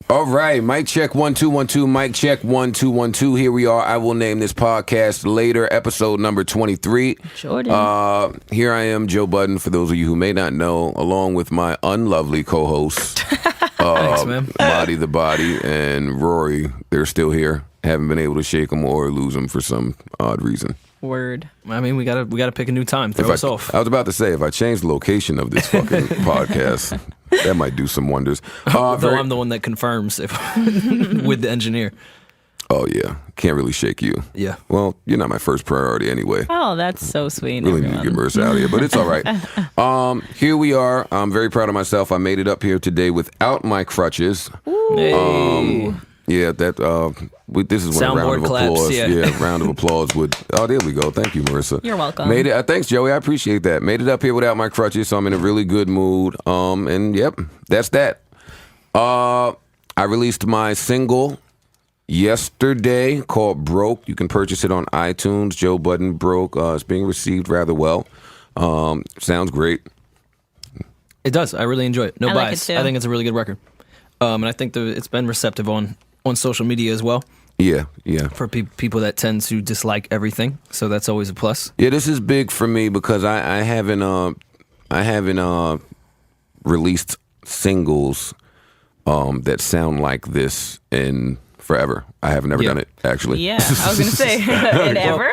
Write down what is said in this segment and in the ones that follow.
All right, mic check 1 2 1 2. Mic check 1 2 1 2. Here we are. I will name this podcast later, episode number 23. Jordan. Here I am, Joe Budden. For those of you who may not know, along with my unlovely co-host, Thanks, man. Body the Body, and Rory. They're still here. Haven't been able to shake them or lose them for some odd reason. Word. I mean, we gotta pick a new time. Throw us off. I was about to say, if I change the location of this fucking podcast, that might do some wonders. Though I'm the one that confirms with the engineer. Oh, yeah. Can't really shake you. Yeah. Well, you're not my first priority anyway. Oh, that's so sweet. Really need to get Marisa out of here, but it's all right. Here we are. I'm very proud of myself. I made it up here today without my crutches. Hey. Yeah, that this is when a round Soundboard of claps, applause. yeah. Round of applause would. Oh, there we go. Thank you, Marisa. You're welcome. Made it. Thanks, Joey. I appreciate that. Made it up here without my crutches, so I'm in a really good mood. And yep, that's that. I released my single yesterday called "Broke." You can purchase it on iTunes. Joe Budden, "Broke." It's being received rather well. Sounds great. It does. I really enjoy it. No I like bias. it too. I think it's a really good record. And I think it's been receptive on social media as well. Yeah. For people that tend to dislike everything, so that's always a plus. Yeah, this is big for me because I haven't released singles that sound like this in forever. I have never done it, actually. Yeah, I was going to say, and ever?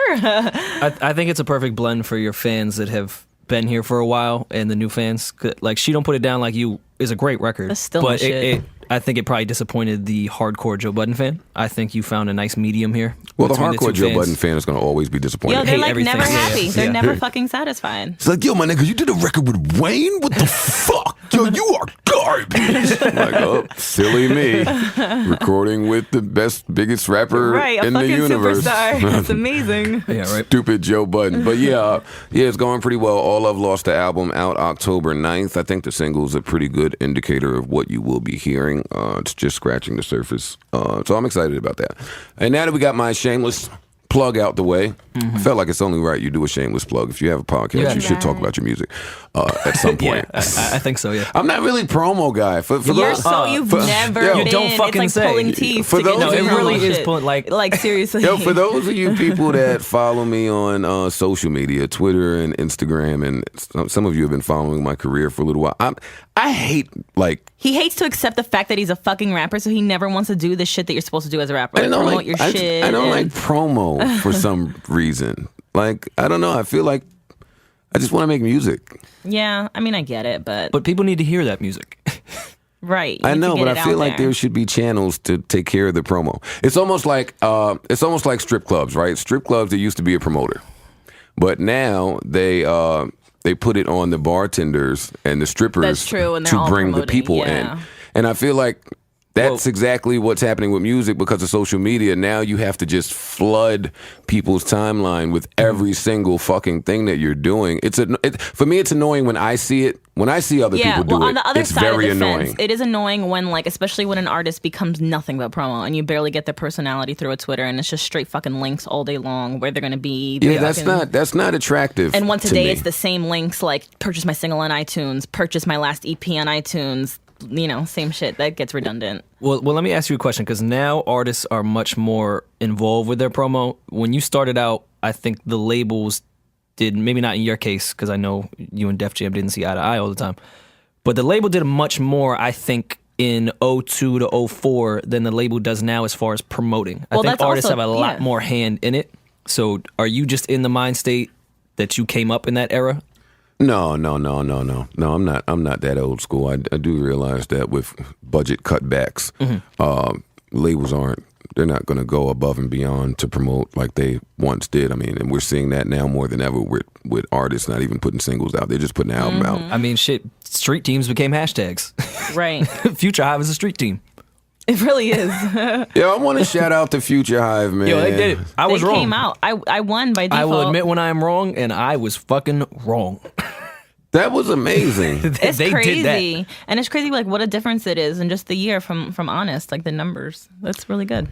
I think it's a perfect blend for your fans that have been here for a while and the new fans. Like, She Don't Put It Down Like You is a great record. That's still my shit. I think it probably disappointed the hardcore Joe Budden fan. I think you found a nice medium here. Well, the between hardcore two Joe fans. Budden fan is going to always be disappointed. Yo, they're hate like everything. never happy. Yeah. They're Yeah. never fucking satisfied. It's like, yo, my nigga, you did a record with Wayne? What the fuck? Yo, you are garbage. I'm like, oh, silly me. Recording with the biggest rapper Right, a in the fucking universe. superstar. It's amazing. Yeah, right. Stupid Joe Budden. But yeah, it's going pretty well. All Love Lost, the album, out October 9th. I think the single is a pretty good indicator of what you will be hearing. It's just scratching the surface. So I'm excited about that. And now that we got my shameless plug out the way, I felt like it's only right you do a shameless plug. If you have a podcast, you should talk about your music at some point. Yeah, I think so, yeah. I'm not really promo guy. You've never yo, been. don't fucking it's say. like pulling teeth. For to get those no, of it you- really It is is pulling, like seriously. Yo, for those of you people that follow me on social media, Twitter and Instagram, and some of you have been following my career for a little while, I hate, like... He hates to accept the fact that he's a fucking rapper, so he never wants to do the shit that you're supposed to do as a rapper. I don't promote like your shit. I don't like and- promo for some reason. Like, I don't know. I feel like I just want to make music. Yeah, I mean, I get it, but People need to hear that music. right. you I need to know, get but it I feel out like there should be channels to take care of the promo. It's almost like strip clubs, right? Strip clubs, there used to be a promoter, but now they put it on the bartenders and the strippers. That's true, and they're to all bring the promoting, people yeah. in. And I feel like that's exactly what's happening with music because of social media. Now you have to just flood people's timeline with every single fucking thing that you're doing. For me, it's annoying when I see it. When I see other people do on the other it's side very of the annoying. fence, it is annoying when, like, especially when an artist becomes nothing but promo and you barely get their personality through a Twitter and it's just straight fucking links all day long where they're going to be. Yeah, that's not attractive. And once a day, me. it's the same links like purchase my single on iTunes, purchase my last EP on iTunes. You know, same shit. That gets redundant. Well, let me ask you a question, because now artists are much more involved with their promo. When you started out, I think the labels did, maybe not in your case, because I know you and Def Jam didn't see eye to eye all the time, but the label did much more, I think, in 02 to 04 than the label does now as far as promoting. I think artists have a lot more hand in it. So are you just in the mind state that you came up in that era? No. I'm not that old school. I do realize that with budget cutbacks, labels they're not going to go above and beyond to promote like they once did. I mean, and we're seeing that now more than ever with artists not even putting singles out. They're just putting an album out. I mean, shit, street teams became hashtags. Right. Future Hive is a street team. It really is. Yeah, I want to shout out to Future Hive, man. Yo, they did it. I was they wrong. came out. I won by default. I will admit when I am wrong, and I was fucking wrong. That was amazing. It's They crazy. did that. And it's crazy, like, what a difference it is in just the year from Honest, like the numbers. That's really good.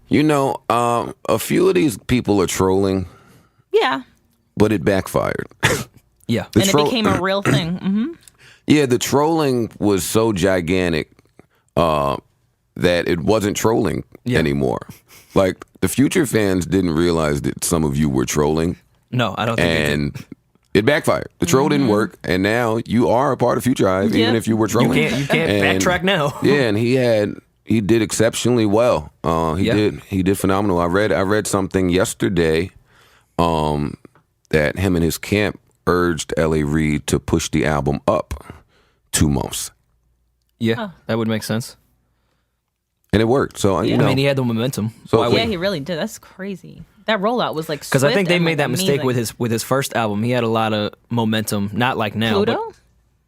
You know, a few of these people are trolling, Yeah. but it backfired. Yeah. And it became a real thing. Yeah, the trolling was so gigantic that it wasn't trolling anymore. Like, the Future fans didn't realize that some of you were trolling. No, I don't think they did. And it backfired. The troll didn't work, and now you are a part of Future Hive, even if you were trolling. You can't backtrack now. Yeah, and he did exceptionally well. He did phenomenal. I read something yesterday that him and his camp urged L.A. Reid to push the album up 2 months. Yeah, that would make sense. And it worked. So you know, I mean, he had the momentum. So Yeah, he really did. That's crazy. That rollout was like because I think they made that amazing. mistake with his first album. He had a lot of momentum, not like now. Pluto?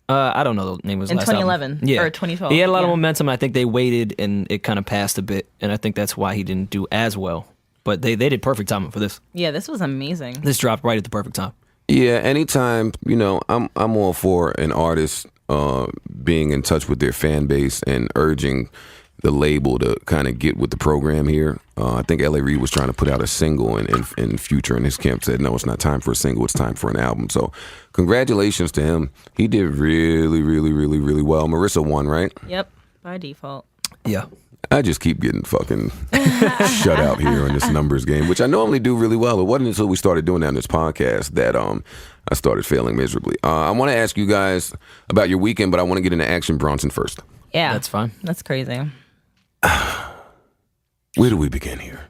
But, I don't know the name of his In last 2011 album. Yeah. or 2012. He had a lot of momentum. I think they waited and it kind of passed a bit, and I think that's why he didn't do as well. But they did perfect timing for this. Yeah, this was amazing. This dropped right at the perfect time. Yeah, anytime, you know, I'm all for an artist being in touch with their fan base and urging the label to kind of get with the program here. I think L.A. Reid was trying to put out a single, and Future and his camp said, no, it's not time for a single, it's time for an album. So congratulations to him. He did really, really, really, really well. Marisa won, right? Yep, by default. Yeah. I just keep getting fucking shut out here in this numbers game, which I normally do really well. It wasn't until we started doing that on this podcast that I started failing miserably. I want to ask you guys about your weekend, but I want to get into Action Bronson first. Yeah. That's fine. That's crazy. Where do we begin here?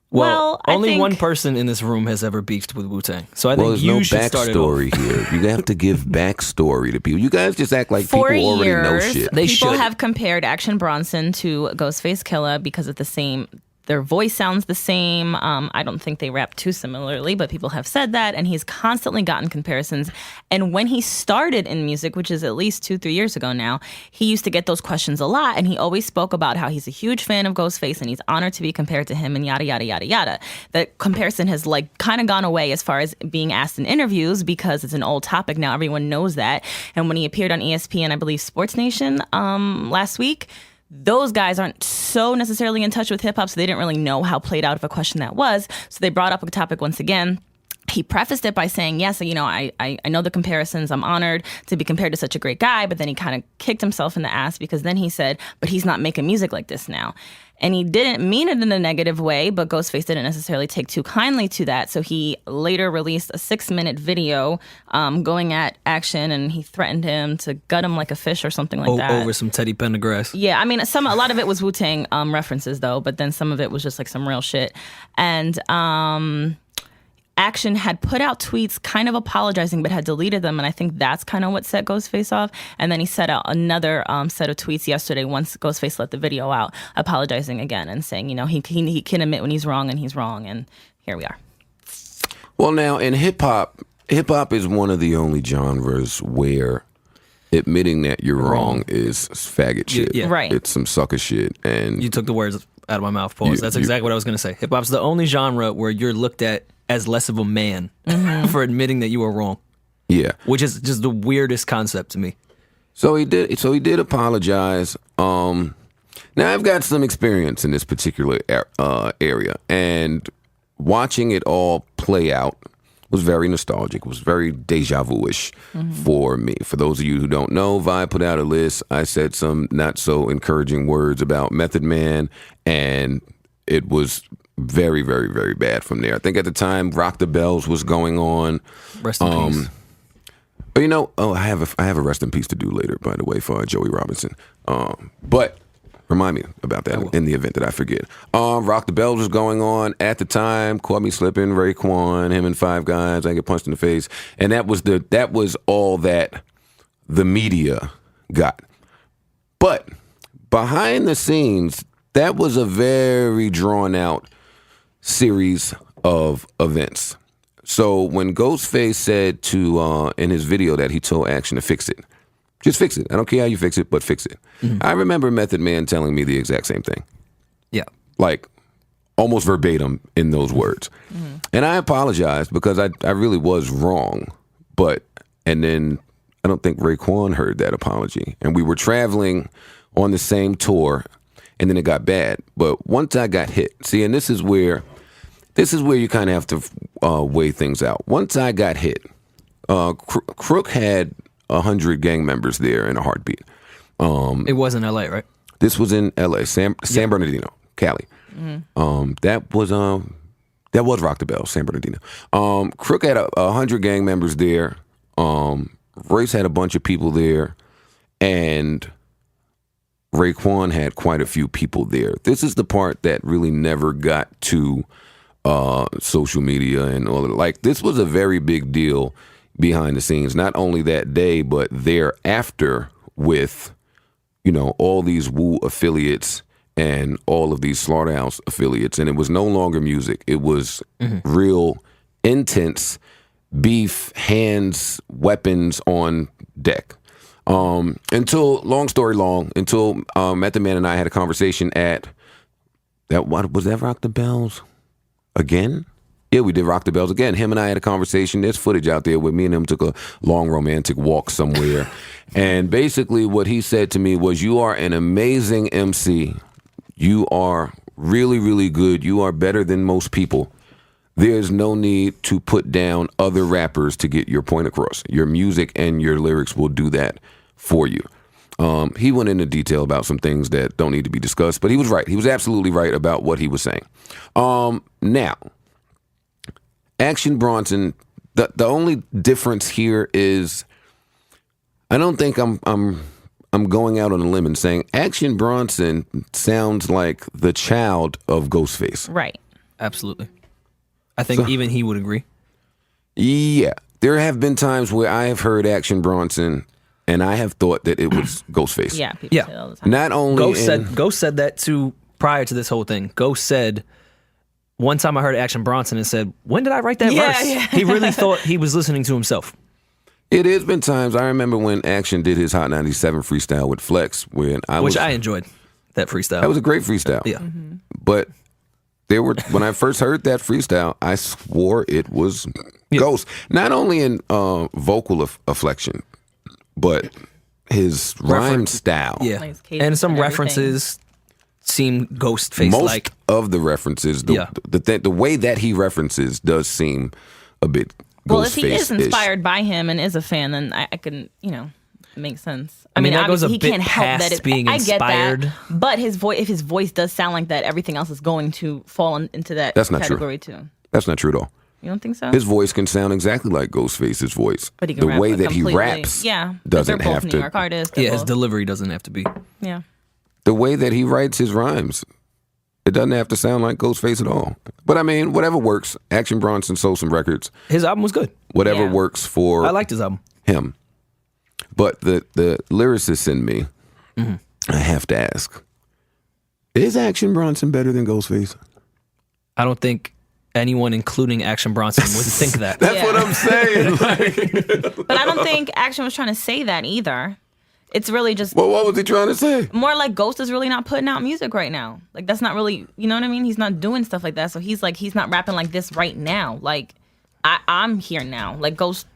Well, I only think- one person in this room has ever beefed with Wu-Tang. So I think There's you no should start it off. backstory here. You have to give backstory to people. You guys just act like For people already know years, shit. They people should. have compared Action Bronson to Ghostface Killah because of the same. Their voice sounds the same. I don't think they rap too similarly, but people have said that, and he's constantly gotten comparisons. And when he started in music, which is at least 2-3 years ago now, he used to get those questions a lot, and he always spoke about how he's a huge fan of Ghostface and he's honored to be compared to him, and yada yada yada yada. That comparison has like kind of gone away as far as being asked in interviews because it's an old topic now. Everyone knows that. And when he appeared on ESPN, I believe Sports Nation last week, those guys aren't so necessarily in touch with hip hop, so they didn't really know how played out of a question that was. So they brought up a topic once again. He prefaced it by saying, yes, you know, I know the comparisons. I'm honored to be compared to such a great guy. But then he kind of kicked himself in the ass because then he said, but he's not making music like this now. And he didn't mean it in a negative way, but Ghostface didn't necessarily take too kindly to that. So he later released a 6-minute video going at Action, and he threatened him to gut him like a fish or something like that. Over some Teddy Pendergrass. Yeah, I mean, a lot of it was Wu-Tang references, though, but then some of it was just like some real shit. And Action had put out tweets kind of apologizing, but had deleted them, and I think that's kind of what set Ghostface off. And then he set out another set of tweets yesterday once Ghostface let the video out, apologizing again and saying, you know, he can admit when he's wrong, and here we are. Well, now in hip hop is one of the only genres where admitting that you're wrong is faggot shit. Yeah. Right. It's some sucker shit, and You took the words out of my mouth, Pause. That's exactly what I was going to say. Hip-hop's the only genre where you're looked at as less of a man for admitting that you were wrong, yeah. which is just the weirdest concept to me. So he did apologize. Now I've got some experience in this particular area, and watching it all play out was very nostalgic. It was very deja vu-ish for me. For those of you who don't know, Vi put out a list. I said some not so encouraging words about Method Man, and it was very, very, very bad from there. I think at the time, Rock the Bells was going on. Rest in peace. You know, I have a rest in peace to do later, by the way, for Joey Robinson. But remind me about that in the event that I forget. Rock the Bells was going on at the time. Caught Me Slipping, Raekwon, him and Five Guys. I get punched in the face, and that was all that the media got. But behind the scenes, that was a very drawn out series of events. So when Ghostface said to in his video that he told Action to fix it, just fix it. I don't care how you fix it, but fix it. I remember Method Man telling me the exact same thing, Yeah. like almost verbatim in those words. And I apologized because I really was wrong. And then I don't think Raekwon heard that apology. And we were traveling on the same tour, and then it got bad. But once I got hit, see, and this is where you kind of have to weigh things out. Once I got hit, Crook had 100 gang members there in a heartbeat. It was in L.A., right? This was in L.A., San Bernardino, Cali. That was Rock the Bell, San Bernardino. Crook had 100 gang members there. Royce had a bunch of people there, and Raekwon had quite a few people there. This is the part that really never got to social media and all of it. Like, this was a very big deal behind the scenes, not only that day, but thereafter with, all these Wu affiliates and all of these Slaughterhouse affiliates. And it was no longer music. It was real intense beef, hands, weapons on deck. Until Method Man and I had a conversation at was that Rock the Bells again? Yeah, we did Rock the Bells again. Him and I had a conversation. There's footage out there where me and him took a long romantic walk somewhere. And basically what he said to me was, you are an amazing MC. You are really, really good. You are better than most people. There's no need to put down other rappers to get your point across. Your music and your lyrics will do that for you. He went into detail about some things that don't need to be discussed, but he was right. He was absolutely right about what he was saying. Now, Action Bronson, the only difference here is, I don't think I'm going out on a limb and saying Action Bronson sounds like the child of Ghostface. Right. Absolutely. I think even he would agree. Yeah. There have been times where I have heard Action Bronson and I have thought that it was Ghostface. Yeah, people say that all the time. Not only Ghost said that too prior to this whole thing. Ghost said, one time I heard Action Bronson and said, when did I write that verse? Yeah. He really thought he was listening to himself. It has been times. I remember when Action did his Hot 97 freestyle with Flex, which I enjoyed that freestyle. That was a great freestyle. Yeah. But when I first heard that freestyle, I swore it was Ghost. Not only in vocal afflection, but his rhyme style. Yeah. Like cadence and some and everything. references seem Ghostface like. Most of the references, the way that he references does seem a bit Well, if he is Ghostface-ish. inspired by him and is a fan, then I can, it makes sense. I mean, that goes a obviously, he bit can't help that. past being I get inspired. that, but if his voice does sound like that, everything else is going to fall into that That's not category too. That's not true at all. You don't think so? His voice can sound exactly like Ghostface's voice. But he can the rap way that he completely. raps Yeah, doesn't they're both have New to. York artists. They're Yeah, his both- delivery doesn't have to be. Yeah. The way that he writes his rhymes, it doesn't have to sound like Ghostface at all. But I mean, whatever works. Action Bronson sold some records. His album was good. Whatever Yeah. works for I liked his album. him. But the lyricist in me, I have to ask, is Action Bronson better than Ghostface? I don't think anyone, including Action Bronson, would think that. That's Yeah. what I'm saying. Like, But I don't think Action was trying to say that either. It's really just well, what was he trying to say? more like Ghost is really not putting out music right now. Like, that's not really, you know what I mean? He's not doing stuff like that. So he's not rapping like this right now. Like, I'm here now. Like, Ghost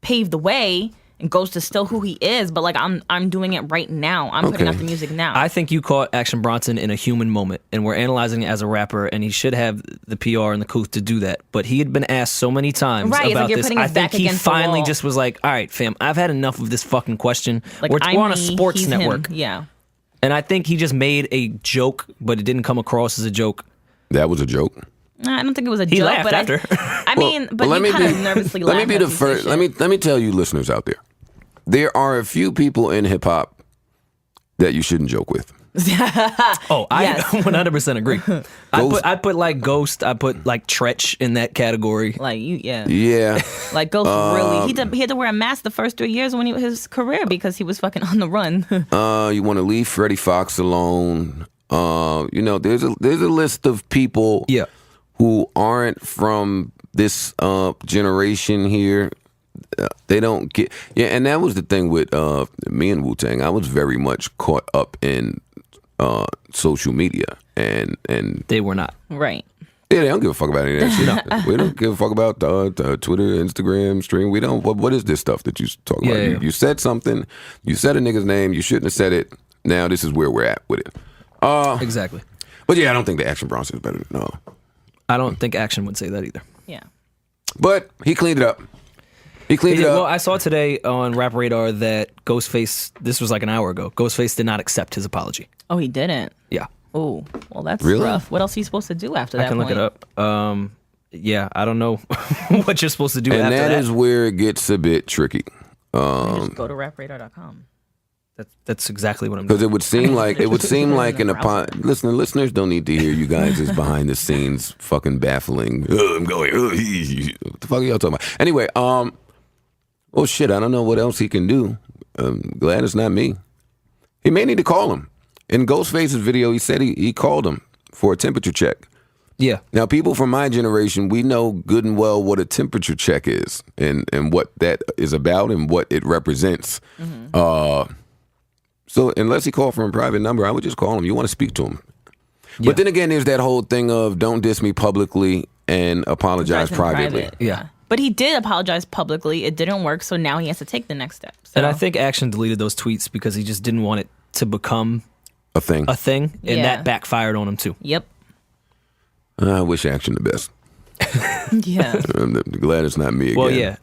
paved the way, and Ghost is still who he is. But like, I'm doing it right now. I'm putting Okay. out the music now. I think you caught Action Bronson in a human moment, and we're analyzing it as a rapper, and he should have the PR and the couth to do that. But he had been asked so many times Right, it's like about you're this. putting I his think back he against the finally wall. just was like, all right, fam, I've had enough of this fucking question. like, we're I'm on a me, sports he's network. him. Yeah. And I think he just made a joke, but it didn't come across as a joke. That was a joke. Nah, I don't think it was a He joke. laughed but after. I mean, but Well, you kind of nervously let laughed. me be the as you say first. shit. Let me tell you, listeners out there, there are a few people in hip hop that you shouldn't joke with. Oh, Yes. I 100% agree. I put like Ghost, I put like Tretch in that category. Like, yeah. Yeah, Like, Ghost really, he had to wear a mask the first 3 years when his career because he was fucking on the run. you want to leave Freddie Fox alone. There's a list of people Yeah. who aren't from this generation here. They don't get and that was the thing with me and Wu-Tang. I was very much caught up in social media and They were not. Right. yeah, they don't give a fuck about any of that shit. We don't give a fuck about Twitter, Instagram, stream. We don't. What is this stuff that you talking about? Yeah. You said something. You said a nigga's name. You shouldn't have said it. Now this is where we're at with it. Exactly. But yeah, I don't think the Action Bronson is better. No, I don't think Action would say that either. Yeah. but he cleaned it up. He cleaned it up. Well, I saw today on Rap Radar that Ghostface, this was like an hour ago, Ghostface did not accept his apology. Oh, he didn't. Yeah. Oh, well, that's Really? rough. What else are you supposed to do after that? I can look it up. Yeah, I don't know what you're supposed to do and after that. that is where it gets a bit tricky. Just go to rapradar.com. That's exactly what I'm Because doing. it would seem like in the an browser. listeners don't need to hear you guys' behind the scenes fucking baffling. I'm going. What the fuck are y'all talking about? Anyway, oh shit, I don't know what else he can do. I'm glad it's not me. He may need to call him. In Ghostface's video, he said he called him for a temperature check. Yeah. Now, people from my generation, we know good and well what a temperature check is and what that is about and what it represents. So unless he called from a private number, I would just call him. You want to speak to him. Yeah. But then again, there's that whole thing of don't diss me publicly and apologize Apologize in privately. private, Yeah. But he did apologize publicly. It didn't work, so now he has to take the next step. So. And I think Action deleted those tweets because he just didn't want it to become A thing. a thing, and Yeah. that backfired on him too. Yep. I wish Action the best. Yeah. I'm glad it's not me again. Well, yeah.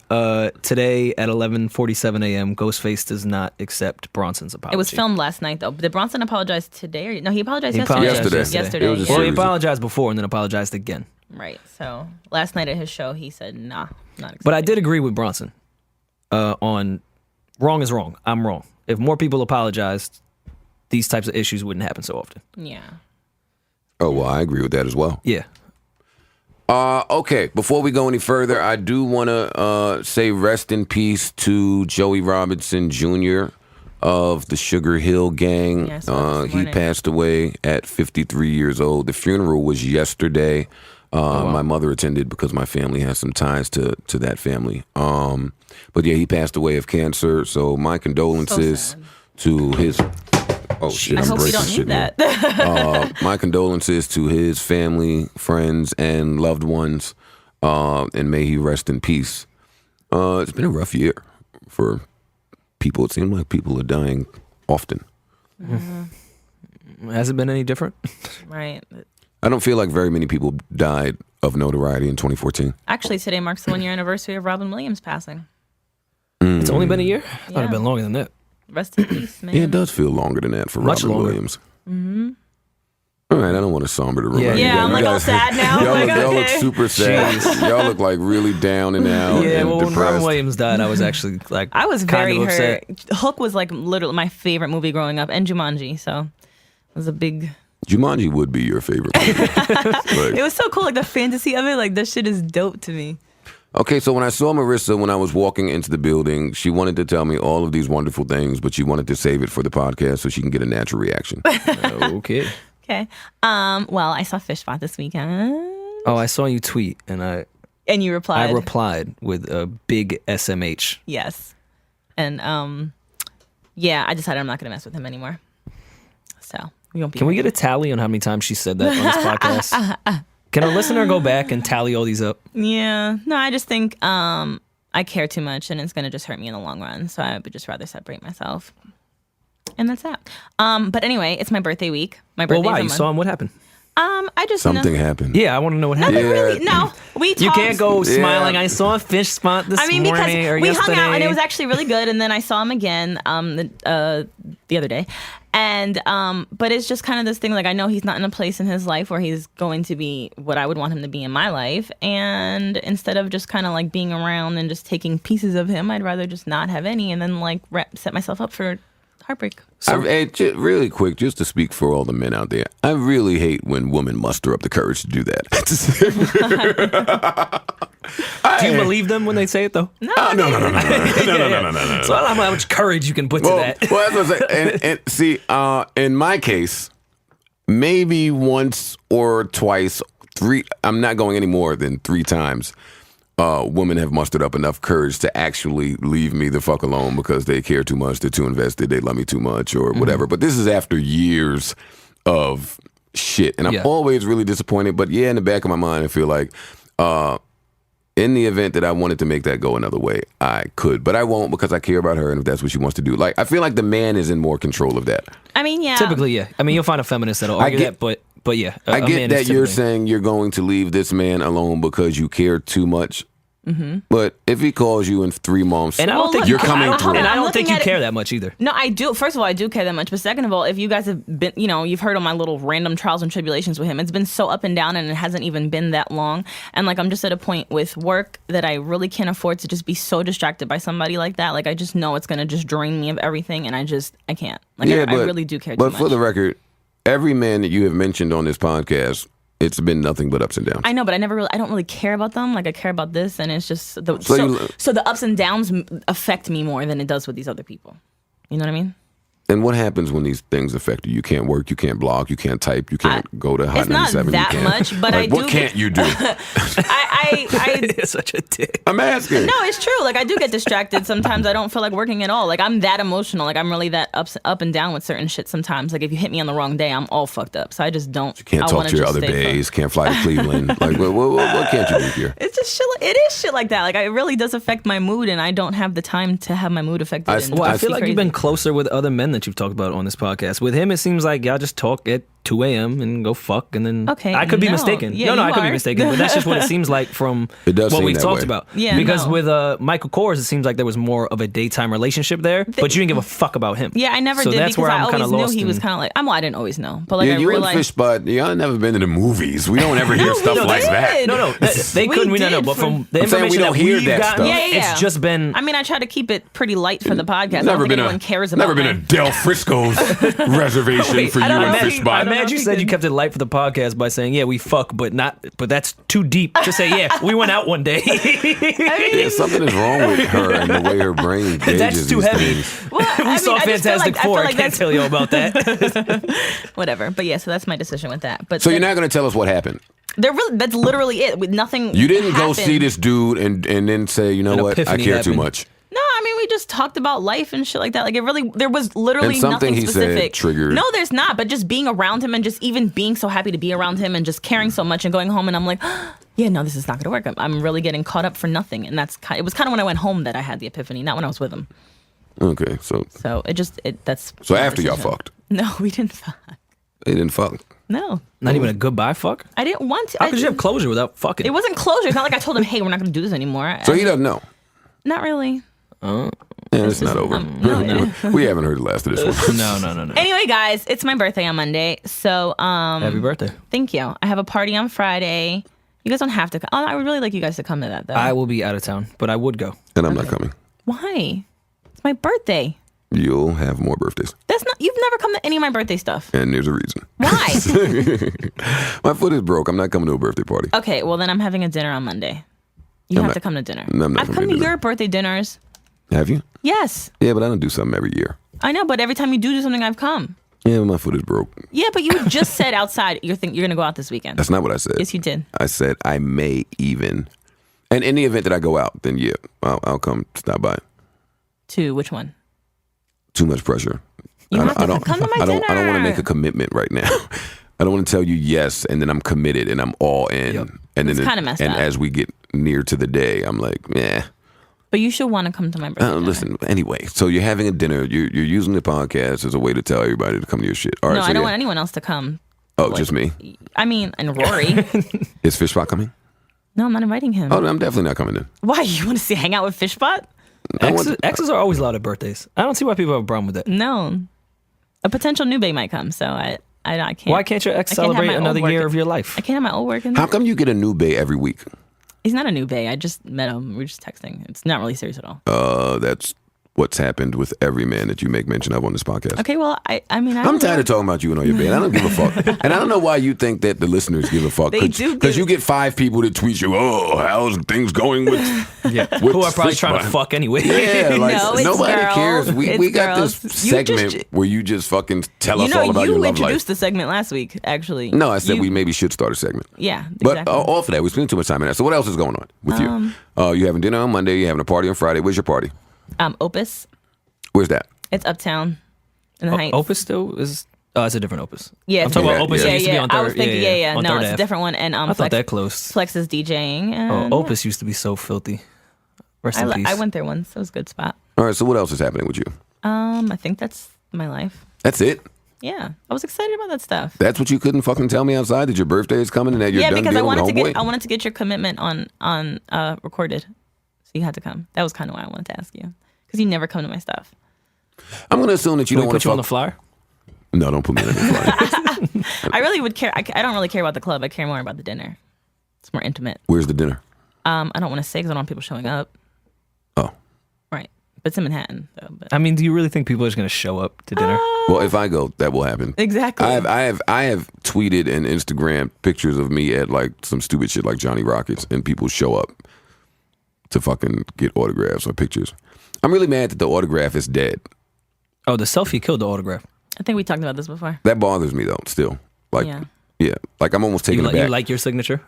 Today at 11:47 a.m., Ghostface does not accept Bronson's apology. It was filmed last night, though. Did Bronson apologize today? Or, no, he apologized He yesterday. apologized yesterday. It was a Well, he series. apologized before and then apologized again. Right. So last night at his show, he said, nah, not But I accepting. did agree with Bronson on wrong is wrong. I'm wrong. If more people apologized, these types of issues wouldn't happen so often. Yeah. Oh, well, I agree with that as well. Yeah. Okay, before we go any further, I do want to say rest in peace to Joey Robinson Jr. of the Sugar Hill Gang. Yeah, I saw this He morning. passed away at 53 years old. The funeral was yesterday. My mother attended because my family has some ties to that family. But yeah, he passed away of cancer. So my condolences sad. to his. Oh shit! I I'm hope we breaking don't shit need here. that. My condolences to his family, friends, and loved ones, and may he rest in peace. It's been a rough year for people. It seems like people are dying often. Has it been any different? Right. I don't feel like very many people died of notoriety in 2014. Actually, today marks the 1-year anniversary of Robin Williams passing. It's only been a year? I thought Yeah. it'd been longer than that. Rest in peace, man. Yeah, it does feel longer than that for Much Robin longer. Williams. All right, I don't want to somber the room. Yeah, out. Yeah, You I'm guys- like all sad now. Y'all, I'm like, y'all look okay. super sad. Y'all look like really down and out Yeah, and well, when Robin depressed. Williams died, I was actually like, I was kind very of upset. hurt. Hook was like literally my favorite movie growing up, and Jumanji. So it was a big. Jumanji would be your favorite movie. Like, It was so cool, like the fantasy of it. Like this shit is dope to me. okay, so when I saw Marisa when I was walking into the building, she wanted to tell me all of these wonderful things, but she wanted to save it for the podcast so she can get a natural reaction. Okay. Okay. Well, I saw Fish Spot this weekend, Oh, I saw you tweet, and I and you replied. replied with a big SMH. Yes. And yeah, I decided I'm not gonna mess with him anymore. So we won't be. Can we get a tally on how many times she said that on this podcast? Can a listener go back and tally all these up? Yeah. No, I just think I care too much, and it's gonna just hurt me in the long run. So I would just rather separate myself. And that's that. But anyway, it's my birthday week. My Well, birthday. why? You saw him? What happened? I just Something happened. Yeah, I want to know what happened. Nothing Yeah. really. No, we talked. You can't go Yeah. smiling. I saw a fish spot this I mean, because morning or we yesterday. hung out and it was actually really good. And then I saw him again the other day. And but it's just kind of this thing. Like I know he's not in a place in his life where he's going to be what I would want him to be in my life. And instead of just kind of like being around and just taking pieces of him, I'd rather just not have any and then like set myself up for heartbreak. Really quick, just to speak for all the men out there, I really hate when women muster up the courage to do that. Do you believe them when they say it, though? No, No. So I don't know how much courage you can put to that. Well, that's what I'm saying. And see, in my case, maybe once or twice, I'm not going any more than 3 times. Women have mustered up enough courage to actually leave me the fuck alone because they care too much, they're too invested, they love me too much, or whatever. But this is after years of shit, and I'm Yeah. always really disappointed. But yeah, in the back of my mind, I feel like in the event that I wanted to make that go another way, I could, but I won't because I care about her, and if that's what she wants to do, like I feel like the man is in more control of that. I mean, yeah. Typically, yeah. I mean, you'll find a feminist that'll argue get- that, but yeah. I a get man that is you're typically- saying you're going to leave this man alone because you care too much But if he calls you in 3 months, And I don't think you're you coming through. And I I'm don't think looking you at care it- that much either. No, I do. First of all, I do care that much. But second of all, if you guys have been, you've heard of my little random trials and tribulations with him, it's been so up and down and it hasn't even been that long. And like, I'm just at a point with work that I really can't afford to just be so distracted by somebody like that. Like, I just know it's going to just drain me of everything. And I can't. Like, I really do care too much. But for the record, every man that you have mentioned on this podcast, it's been nothing but ups and downs. I know, but I don't really care about them. Like, I care about this, and it's just so the ups and downs affect me more than it does with these other people. You know what I mean? And what happens when these things affect you? You can't work, you can't blog, you can't type, you can't go to Hot It's not 97. that you can't. much, but like, I do. What can't you do? I You're such a dick. I'm asking. No, it's true. Like, I do get distracted. Sometimes I don't feel like working at all. Like, I'm that emotional. Like, I'm really that up and down with certain shit sometimes. Like, if you hit me on the wrong day, I'm all fucked up. So I just don't. You can't talk to your other days, can't fly to Cleveland. Like, what can't you do here? It's just shit. It is shit like that. Like, it really does affect my mood, and I don't have the time to have my mood affected. Well, I feel like you've been closer with other men that you've talked about on this podcast. With him, it seems like y'all just talk at 2 a.m. and go fuck, and then Okay, I could be no. mistaken. Yeah, no, you I could be are. mistaken, but that's just what it seems like from It does what seem we've that talked way. about. Yeah, because no. with Michael Kors, it seems like there was more of a daytime relationship there, but you didn't give a fuck about him. Yeah, I never so did that's because where I I'm kind always of knew lost. he was in- kind of like. I didn't always know, but like Yeah, I you and realized. Fish Spot, y'all never been to the movies. We don't ever hear stuff we like that. did. No, they We couldn't. We did know, but for- from the I'm saying we information don't that hear we've that gotten, stuff. Yeah. it's just been. I mean, I try to keep it pretty light for the podcast. I Never don't think been anyone cares about never been a Del Frisco's reservation for you I don't and know. Fish Spot. I'm mad you said you kept it light for the podcast by saying, "Yeah, we fuck," but that's too deep. Just say, "Yeah, we went out one day." Yeah, something is wrong with her and the way her brain gauges That's too these heavy. things. Well, we saw I just feel Fantastic I feel Four. I like can't that's tell you about that. whatever. But yeah, so that's my decision with that. But So you're not going to tell us what happened? that's literally it. With nothing. You didn't go happened. see this dude and then say, you know An what, I epiphany care happened. too much. No, I mean we just talked about life and shit like that. Like there was literally And something nothing he said specific. triggered- No, there's not. But just being around him and just even being so happy to be around him and just caring so much and going home and I'm like, yeah, no, this is not going to work. I'm really getting caught up for nothing. And it was kind of when I went home that I had the epiphany, not when I was with him. Okay, so So that's. so my after y'all decision. fucked, No, we didn't fuck. they didn't fuck. No, Not even a goodbye fuck. I didn't want to. How could you have closure without fucking? It wasn't closure. It's not like I told him, hey, we're not going to do this anymore. So he doesn't know. Not really. Yeah, it's not over. We haven't heard the last of this one. No. Anyway, guys, it's my birthday on Monday. So, Happy birthday. thank you. I have a party on Friday. You guys don't have to come. Oh, I would really like you guys to come to that, though. I will be out of town, but I would go. And I'm not coming. Why? It's my birthday. You'll have more birthdays. That's not. You've never come to any of my birthday stuff. And there's a reason. Why? My foot is broke. I'm not coming to a birthday party. Okay, well then I'm having a dinner on Monday. You I'm have not- to come to dinner. I'm not I've coming come to to dinner. your birthday dinners. Have you? Yes, Yeah, but I don't do something every year. I know. But every time you do something, I've come. Yeah, but my foot is broke. Yeah, but you just said outside you're gonna go out this weekend. That's not what I said. Yes, you did. I said I may even. And in the event that I go out, then yeah, I'll come stop by. To which one? Too much pressure. You have to come to my I don't want to dinner. make a commitment right now. I don't want to tell you yes, and then I'm committed and I'm all in. Yep. And It's then kinda messed and up. as we get near to the day, I'm like, yeah. But you should want to come to my birthday. dinner. Listen, anyway, so you're having a dinner. You're using the podcast as a way to tell everybody to come to your shit. All right, No, so I don't yeah. want anyone else to come. Oh, just me. I mean, and Rory. Is Fish Spot coming? No, I'm not inviting him. Oh, I'm definitely not coming in. Why? You want to hang out with Fishbot? Exes are always allowed at birthdays. I don't see why people have a problem with that. No. A potential new bae might come, so I can't. Why can't your ex I can't have celebrate my old another work- year of your life? I can't have my old work in How there. come you get a new bae every week? He's not a new bae. I just met him. We're just texting. It's not really serious at all. That's what's happened with every man that you make mention of on this podcast. Okay, well, I mean, I'm tired of talking about you and all your bed. I don't give a fuck. And I don't know why you think that the listeners give a fuck. They do Because give- you get 5 people that tweet you, oh, how's things going with... Yeah, with who are probably Fish trying to Spot?" fuck anyway. Yeah, like, No, it's nobody girls. cares. We It's got girls. this You segment just- where you just fucking tell You us know, all about your you love introduced life. the segment last week, actually. No, I said You- we maybe should start a segment. Yeah, But exactly. all for that, we spend too much time on that. So what else is going on with you? You having dinner on Monday, you having a party on Friday. Where's your party? Opus. Where's that? It's uptown in the Heights. Opus still is. Oh, it's a different Opus. Yeah, I'm talking Yeah, about Opus. yeah. That used to be on Third. I was thinking, yeah. on No, Third it's a Ave. different one. And I thought Flex, that close. Flex is DJing. Oh, And Opus used to be so filthy. Rest in peace. I went there once. It was a good spot. All right, so what else is happening with you? I think that's my life. That's it? Yeah, I was excited about that stuff. That's what you couldn't fucking tell me outside, that your birthday is coming and that you're done because dealing with homeboy? I wanted to get your commitment on recorded, so you had to come. That was kind of why I wanted to ask you, because you never come to my stuff. I'm going to assume that you Can don't we want put to you on the flyer? No, don't put me on the flyer. I really would care. I don't really care about the club. I care more about the dinner. It's more intimate. Where's the dinner? I don't want to say because I don't want people showing up. Oh. Right. But it's in Manhattan, though. But. I mean, do you really think people are just going to show up to dinner? Well, if I go, that will happen. Exactly. I have tweeted and Instagram pictures of me at like some stupid shit like Johnny Rockets, and people show up to fucking get autographs or pictures. I'm really mad that the autograph is dead. Oh, the selfie killed the autograph. I think we talked about this before. That bothers me though. Still, like, yeah, like I'm almost taking it back. You like your signature?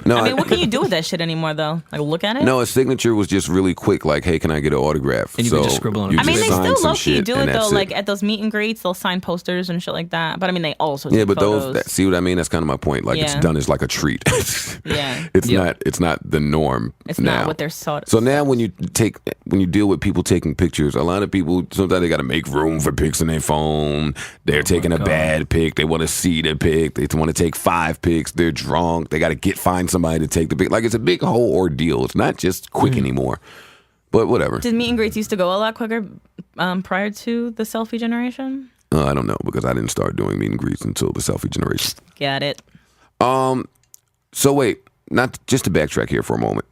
No, I mean, what can you do with that shit anymore, though? Like, look at it? No, his signature was just really quick. Like, hey, can I get an autograph? And you could just scribble on it. I mean, they sign still some low-key shit do and it, though. that's Like, at those meet and greets, they'll sign posters and shit like that. But, I mean, they also take but photos. see what I mean? That's kind of my point. Like, it's done as like a treat. Yeah. It's not the norm. It's now. not what they're sought. So now when you deal with people taking pictures, a lot of people sometimes they got to make room for pics in their phone. They're taking a bad pic. They want to see the pic. They want to take 5 pics. They're drunk. They got to find somebody to take the pic. Like, it's a big whole ordeal. It's not just quick anymore. But whatever. Did meet and greets used to go a lot quicker prior to the selfie generation? I don't know, because I didn't start doing meet and greets until the selfie generation. Got it. So wait, not just to backtrack here for a moment.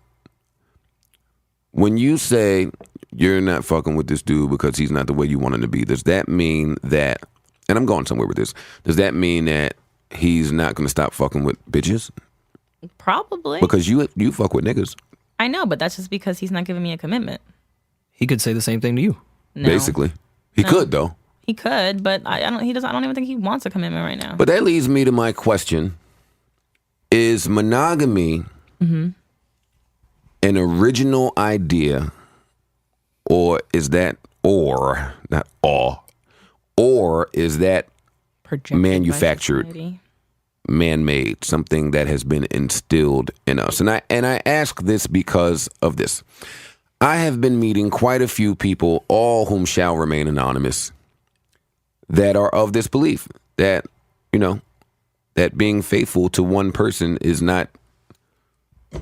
When you say you're not fucking with this dude because he's not the way you want him to be, does that mean that, and I'm going somewhere with this, does that mean that he's not going to stop fucking with bitches? Probably. Because you fuck with niggas. I know, but that's just because he's not giving me a commitment. He could say the same thing to you. No. Basically. He could, though. He could, but I don't even think he wants a commitment right now. But that leads me to my question. Is monogamy an original idea, or is that, or is that Projected by manufactured, society. man-made, something that has been instilled in us? And I ask this because of this. I have been meeting quite a few people, all whom shall remain anonymous, that are of this belief that, that being faithful to one person is not,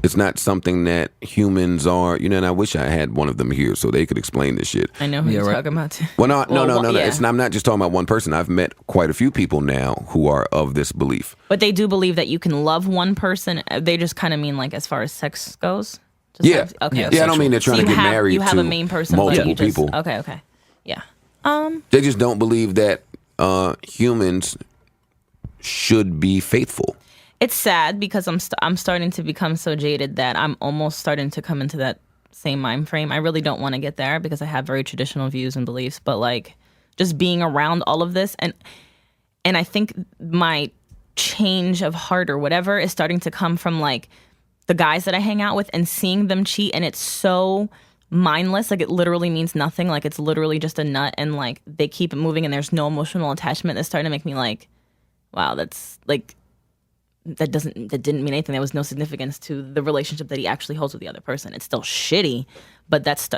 it's not something that humans are, and I wish I had one of them here so they could explain this shit. I know who you're talking about too. Well, no. Yeah. I'm not just talking about one person. I've met quite a few people now who are of this belief. But they do believe that you can love one person. They just kind of mean like as far as sex goes. Yeah. Okay. Yeah, I don't mean they're trying to get married you have to a main person, multiple but you just, people. Okay. Yeah. They just don't believe that humans should be faithful. It's sad because I'm starting to become so jaded that I'm almost starting to come into that same mind frame. I really don't want to get there because I have very traditional views and beliefs, but like just being around all of this and I think my change of heart or whatever is starting to come from like the guys that I hang out with and seeing them cheat, and it's so mindless. Like it literally means nothing. Like it's literally just a nut, and like they keep it moving and there's no emotional attachment. That's starting to make me like, wow, that's like that didn't mean anything. There was no significance to the relationship that he actually holds with the other person. It's still shitty, but that's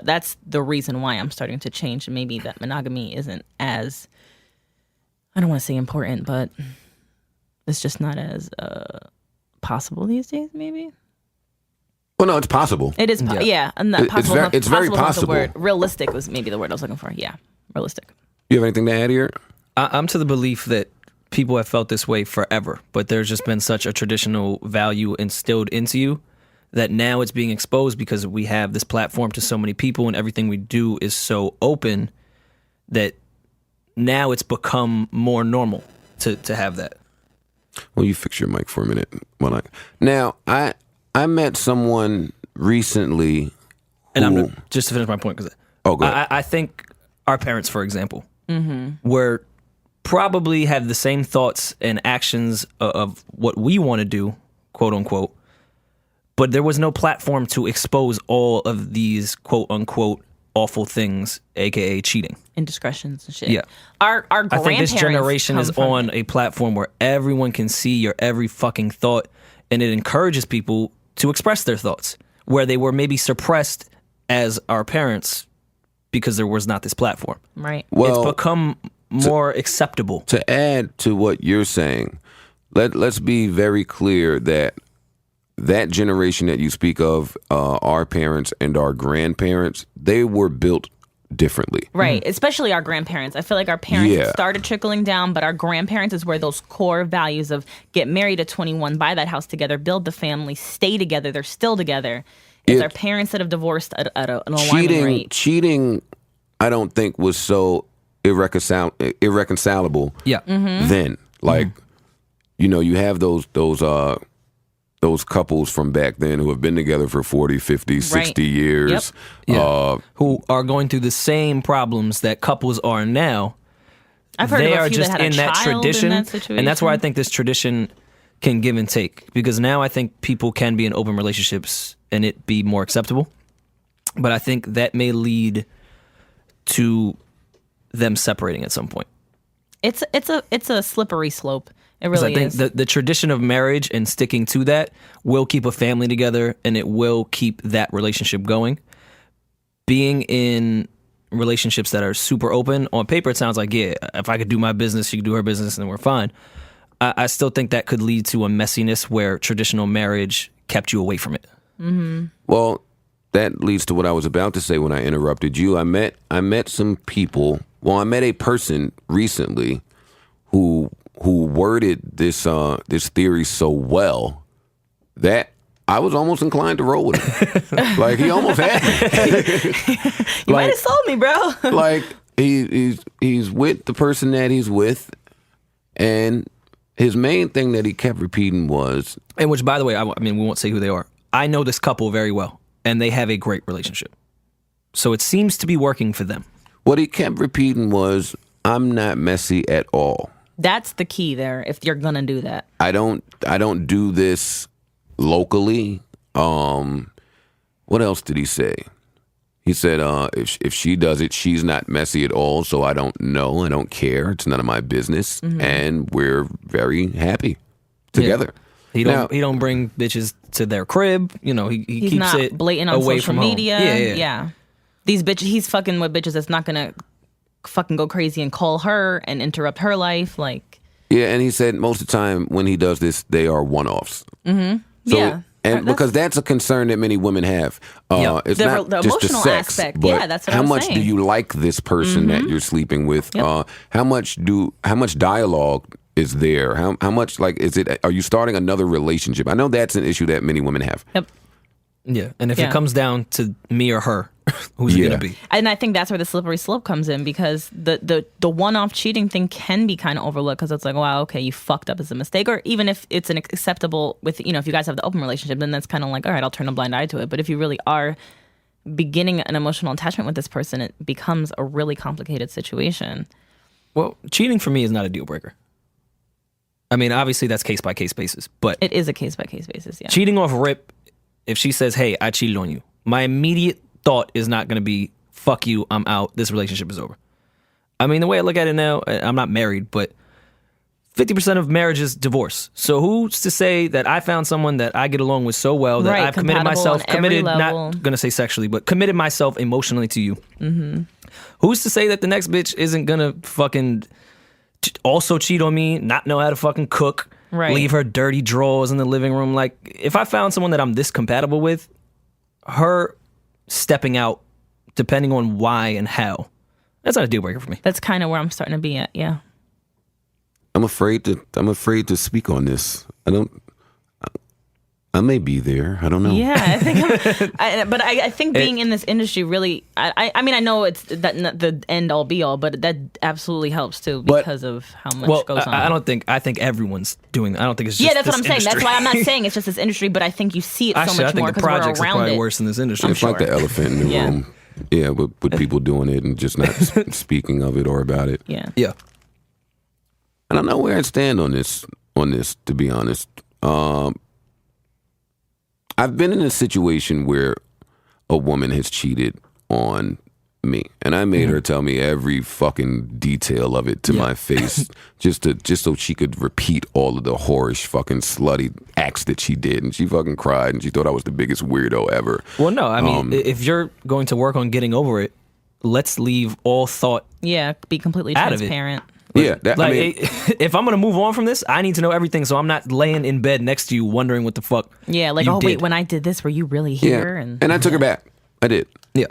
the reason why I'm starting to change. And maybe that monogamy isn't as, I don't want to say important, but it's just not as possible these days. Maybe. Well, no, it's possible. It is. Yeah, and that possible. It's very possible. Is not possible. the word. Realistic was maybe the word I was looking for. Yeah, realistic. You have anything to add here? I'm to the belief that people have felt this way forever, but there's just been such a traditional value instilled into you that now it's being exposed because we have this platform to so many people and everything we do is so open that now it's become more normal to have that. Well, you fix your mic for a minute. Now, I met someone recently And I'm just to finish my point, because go ahead. I think our parents, for example, were probably had the same thoughts and actions of what we want to do, quote unquote, but there was no platform to expose all of these quote unquote awful things, aka cheating, Indiscretions and shit. Yeah. Our I grandparents. think this generation come is from on a platform where everyone can see your every fucking thought, and it encourages people to express their thoughts where they were maybe suppressed as our parents because there was not this platform. Right. Well, It's become more acceptable. To add to what you're saying, let's be very clear that generation that you speak of, our parents and our grandparents, they were built differently. Right, especially our grandparents. I feel like our parents had started trickling down, but our grandparents is where those core values of get married at 21, buy that house together, build the family, stay together, they're still together. It's our parents that have divorced at an alarming rate. Cheating, I don't think was so irreconcilable then. Like, you have those couples from back then who have been together for 40, 50, 60 years. Yep. Who are going through the same problems that couples are now. I've heard they of a are few just that had in a that child tradition. in that situation. And that's where I think this tradition can give and take. Because now I think people can be in open relationships and it be more acceptable. But I think that may lead to them separating at some point. It's a slippery slope. It really is. I think the tradition of marriage and sticking to that will keep a family together and it will keep that relationship going. Being in relationships that are super open, on paper it sounds like, yeah, if I could do my business, she could do her business and we're fine. I still think that could lead to a messiness where traditional marriage kept you away from it. Mm-hmm. Well, that leads to what I was about to say when I interrupted you. I met some people. Well, I met a person recently who worded this theory so well that I was almost inclined to roll with him. Like, he almost had me. You might have sold me, bro. Like, he's with the person that he's with, and his main thing that he kept repeating was... And which, by the way, I mean, we won't say who they are. I know this couple very well, and they have a great relationship. So it seems to be working for them. What he kept repeating was, I'm not messy at all. That's the key there, if you're going to do that. I don't do this locally. What else did he say? He said, if she does it, she's not messy at all, so I don't know. I don't care. It's none of my business. Mm-hmm. And we're very happy together. Yeah. He don't bring bitches to their crib. He he's keeps not it blatant on away social from media. Home. Yeah. These bitches, he's fucking with bitches that's not going to fucking go crazy and call her and interrupt her life. Like, yeah, and he said most of the time when he does this, they are one-offs. Mm-hmm. So, yeah. And because that's a concern that many women have. It's not the just the emotional sex, aspect. but Yeah, that's what how I'm much saying. do you like this person that you're sleeping with? Yep. How much dialogue is there? How much, like, is it? Are you starting another relationship? I know that's an issue that many women have. Yep. Yeah, and if it comes down to me or her, who's it going to be? And I think that's where the slippery slope comes in, because the one-off cheating thing can be kind of overlooked, because it's like, wow, okay, you fucked up as a mistake. Or even if it's an acceptable with, if you guys have the open relationship, then that's kind of like, all right, I'll turn a blind eye to it. But if you really are beginning an emotional attachment with this person, it becomes a really complicated situation. Well, cheating for me is not a deal breaker. I mean, obviously that's case-by-case basis, but... It is a case-by-case basis, yeah. Cheating off rip, if she says, hey, I cheated on you, my immediate thought is not going to be, fuck you, I'm out, this relationship is over. I mean, the way I look at it now, I'm not married, but 50% of marriage is divorce. So who's to say that I found someone that I get along with so well that I've committed myself, not going to say sexually, but committed myself emotionally to you. Mm-hmm. Who's to say that the next bitch isn't going to fucking also cheat on me, not know how to fucking cook, leave her dirty drawers in the living room? Like, if I found someone that I'm this compatible with, her stepping out, depending on why and how, that's not a deal breaker for me. That's kind of where I'm starting to be at, yeah. I'm afraid to speak on this. I may be there. I don't know. Yeah, I think. I think being in this industry really. I mean, I know it's not the end all be all, but that absolutely helps too, because of how much goes on. I think everyone's doing. I don't think it's just. Yeah, that's what I'm saying. Industry. That's why I'm not saying it's just this industry, but I think you see it so Actually, much more because we're around around it. Probably worse in this industry. It's like the elephant in the room. Yeah, with people doing it and just not speaking of it or about it. Yeah. Yeah. I don't know where I stand on this. To be honest. I've been in a situation where a woman has cheated on me, and I made her tell me every fucking detail of it to my face, just so she could repeat all of the whorish fucking slutty acts that she did, and she fucking cried, and she thought I was the biggest weirdo ever. Well, no, I mean, if you're going to work on getting over it, let's leave all thought. Yeah, be completely Out of it. transparent. Yeah, Like, if I'm gonna move on from this, I need to know everything, so I'm not laying in bed next to you wondering what the fuck. Yeah, like, you oh, did. wait, when I did this, were you really here? and I took her back. I did. Yeah.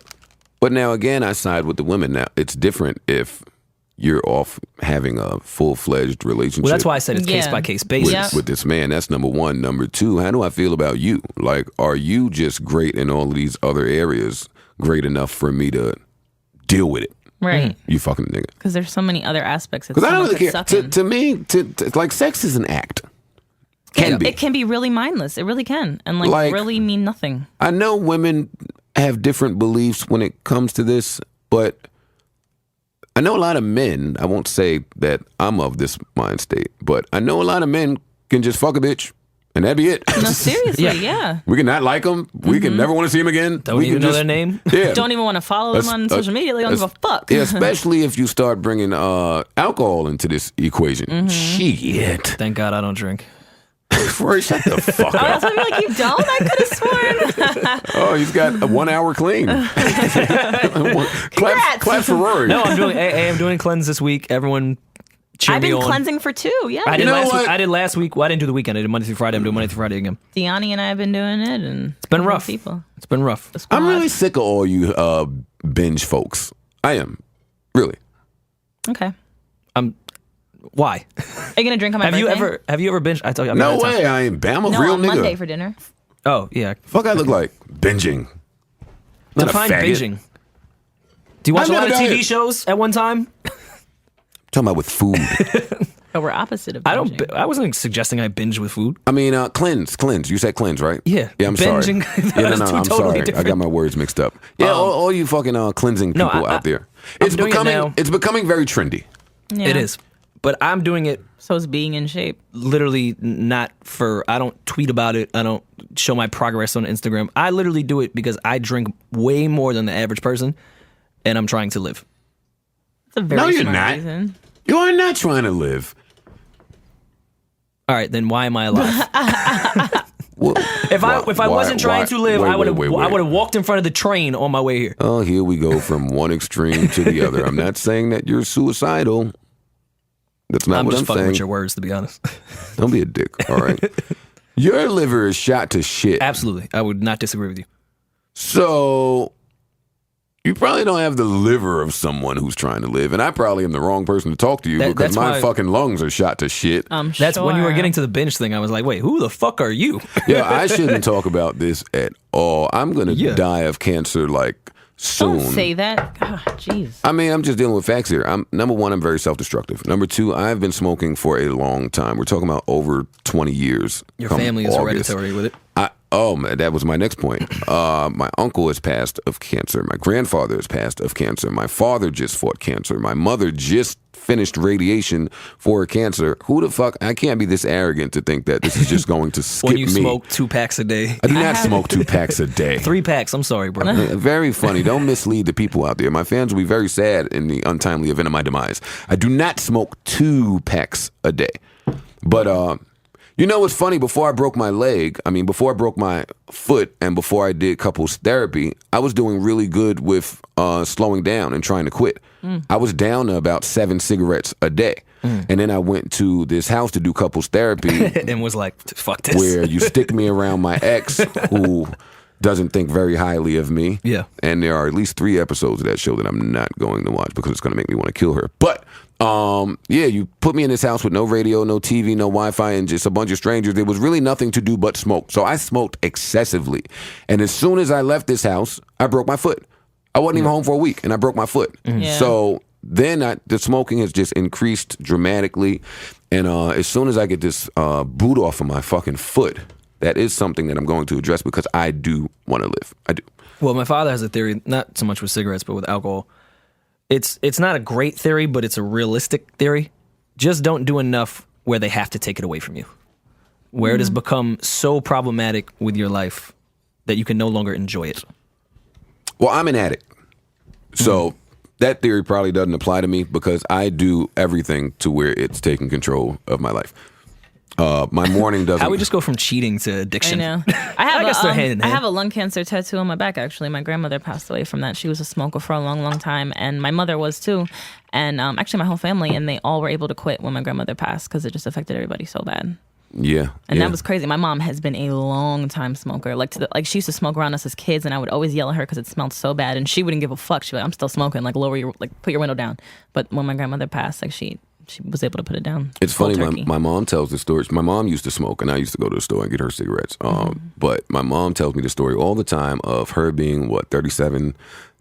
But now again, I side with the women. Now it's different if you're off having a full-fledged relationship. Well, that's why I said it's case by case basis. Yeah. with this man. That's number one. Number two, how do I feel about you? Like, are you just great in all of these other areas, great enough for me to deal with it? Right. You fucking nigga. Because there's so many other aspects. Because I don't really care. To me, like, sex is an act. It can be really mindless. It really can. And like really mean nothing. I know women have different beliefs when it comes to this, but I know a lot of men, I won't say that I'm of this mind state, but I know a lot of men can just fuck a bitch and that'd be it. No, seriously, yeah. We can not like them. We can never want to see them again. Don't we even can know just, their name. Yeah. Don't even want to follow them on social media. They don't give a fuck. Yeah, especially if you start bringing alcohol into this equation. Shit. Thank God I don't drink. Rory, shut the fuck I up. was gonna be like, you don't? I could have sworn. Oh, he's got a 1 hour clean. clap for Rory. No, I'm doing a cleanse this week. Everyone cheer I've me been on. cleansing for 2, yeah. I did You know last what? week. I did last week. Well, I didn't do the weekend. I did Monday through Friday. I'm doing Monday through Friday again. Deani and I have been doing it, and It's been rough. People. It's been rough. The squad. I'm really sick of all you binge folks. I am. Really. Okay. Why? Are you gonna drink on my Have you birthday? ever binged? I told you. No way. I ain't. I'm a No, real on nigga. Monday for dinner. Oh yeah. Fuck I look like? Binging. Not a Define faggot. binging. Do you watch I've a lot of never done TV it. shows at one time? Talking about with food. Oh, we're opposite of I don't. binging. I wasn't suggesting I binge with food. I mean, cleanse. You said cleanse, right? Yeah. Yeah, I'm Binging, sorry. that is two I'm totally sorry. I different. got my words mixed up. Yeah, all you fucking cleansing people No, out there. I'm It's doing it becoming now. it's becoming very trendy. Yeah. It is, but I'm doing it So it's being in shape. literally not for. I don't tweet about it. I don't show my progress on Instagram. I literally do it because I drink way more than the average person, and I'm trying to live. It's a very No, you're smart not. reason. You are not trying to live. All right, then why am I alive? Well, If I wasn't trying to live, I would have wait. walked in front of the train on my way here. Oh, here we go from one extreme to the other. I'm not saying that you're suicidal. That's not I'm what just I'm fucking saying. with your words, to be honest. Don't be a dick, all right? Your liver is shot to shit. Absolutely, I would not disagree with you. So you probably don't have the liver of someone who's trying to live. And I probably am the wrong person to talk to you because that's my why- fucking lungs are shot to shit. That's when you were getting to the binge thing. I was like, wait, who the fuck are you? Yeah, I shouldn't talk about this at all. I'm going to Yeah. die of cancer like soon. Don't say that. God, jeez. I mean, I'm just dealing with facts here. Number one, I'm very self-destructive. Number two, I've been smoking for a long time. We're talking about over 20 years. Your come family is August. hereditary with it. Man, that was my next point. My uncle has passed of cancer. My grandfather has passed of cancer. My father just fought cancer. My mother just finished radiation for cancer. Who the fuck? I can't be this arrogant to think that this is just going to skip When you me. smoke 2 packs a day. I do not smoke 2 packs a day. 3 packs, I'm sorry, bro. Very funny. Don't mislead the people out there. My fans will be very sad in the untimely event of my demise. I do not smoke 2 packs a day. But you know what's funny? Before I broke my foot and before I did couples therapy, I was doing really good with slowing down and trying to quit. I was down to about 7 cigarettes a day. And then I went to this house to do couples therapy And was like, fuck this. where you stick me around my ex who doesn't think very highly of me. Yeah. And there are at least 3 episodes of that show that I'm not going to watch because it's going to make me want to kill her. But yeah, you put me in this house with no radio, no TV, no Wi-Fi, and just a bunch of strangers. There was really nothing to do but smoke. So I smoked excessively. And as soon as I left this house, I broke my foot. I wasn't even home for a week, and I broke my foot. Yeah. So then the smoking has just increased dramatically. And as soon as I get this boot off of my fucking foot, that is something that I'm going to address because I do want to live. I do. Well, my father has a theory, not so much with cigarettes, but with alcohol. It's not a great theory, but it's a realistic theory. Just don't do enough where they have to take it away from you. Where it has become so problematic with your life that you can no longer enjoy it. Well, I'm an addict. So that theory probably doesn't apply to me because I do everything to where it's taking control of my life. My morning doesn't. How we just go from cheating to I addiction? know. I guess they're hand in I hand. have a lung cancer tattoo on my back. Actually, my grandmother passed away from that. She was a smoker for a long, long time, and my mother was too. And actually, my whole family, and they all were able to quit when my grandmother passed because it just affected everybody so bad. Yeah. And that was crazy. My mom has been a long time smoker. Like she used to smoke around us as kids, and I would always yell at her because it smelled so bad, and she wouldn't give a fuck. She'd be like, "I'm still smoking. Like put your window down." But when my grandmother passed, like she was able to put it down. It's Cold funny. turkey. My mom tells the story. My mom used to smoke, and I used to go to the store and get her cigarettes. But my mom tells me the story all the time of her being, 37,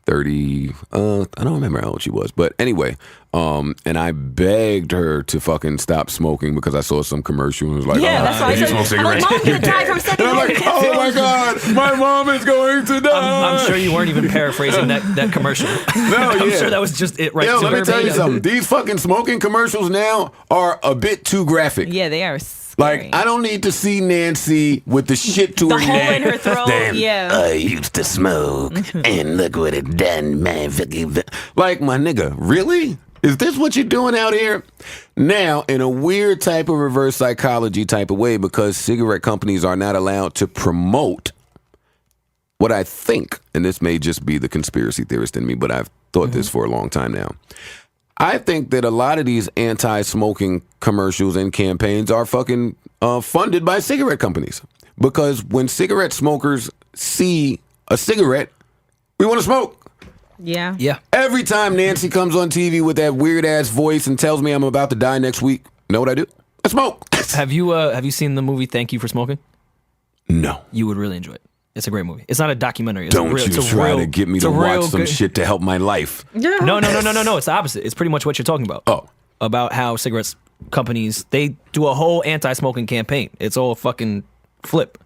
30. I don't remember how old she was. But anyway, and I begged her to fucking stop smoking because I saw some commercial and was like, Yeah, that's why I if you said, smoke I'm like, cigarettes, Mom's gonna die from and I'm like, secondary oh my God, my mom is going to die. I'm sure you weren't even paraphrasing that commercial. I'm sure that was just it right Yo, to let me tell you verbatim. something. These fucking smoking commercials now are a bit too graphic. Yeah, they are. Like, I don't need to see Nancy with the shit to The her hole neck. in her throat. Damn, Yeah. I used to smoke, and look what it done, man. Like, my nigga, really? Is this what you're doing out here? Now, in a weird type of reverse psychology type of way, because cigarette companies are not allowed to promote what I think, and this may just be the conspiracy theorist in me, but I've thought this for a long time now. I think that a lot of these anti-smoking commercials and campaigns are fucking funded by cigarette companies. Because when cigarette smokers see a cigarette, we want to smoke. Yeah. Yeah. Every time Nancy comes on TV with that weird-ass voice and tells me I'm about to die next week, know what I do? I smoke. Have you seen the movie Thank You for Smoking? No. You would really enjoy it. It's a great movie. It's not a documentary. It's Don't a real, you it's a try real, to get me it's to a real watch some good- shit to help my life. No. It's the opposite. It's pretty much what you're talking about. Oh. About how cigarettes companies, they do a whole anti-smoking campaign. It's all a fucking flip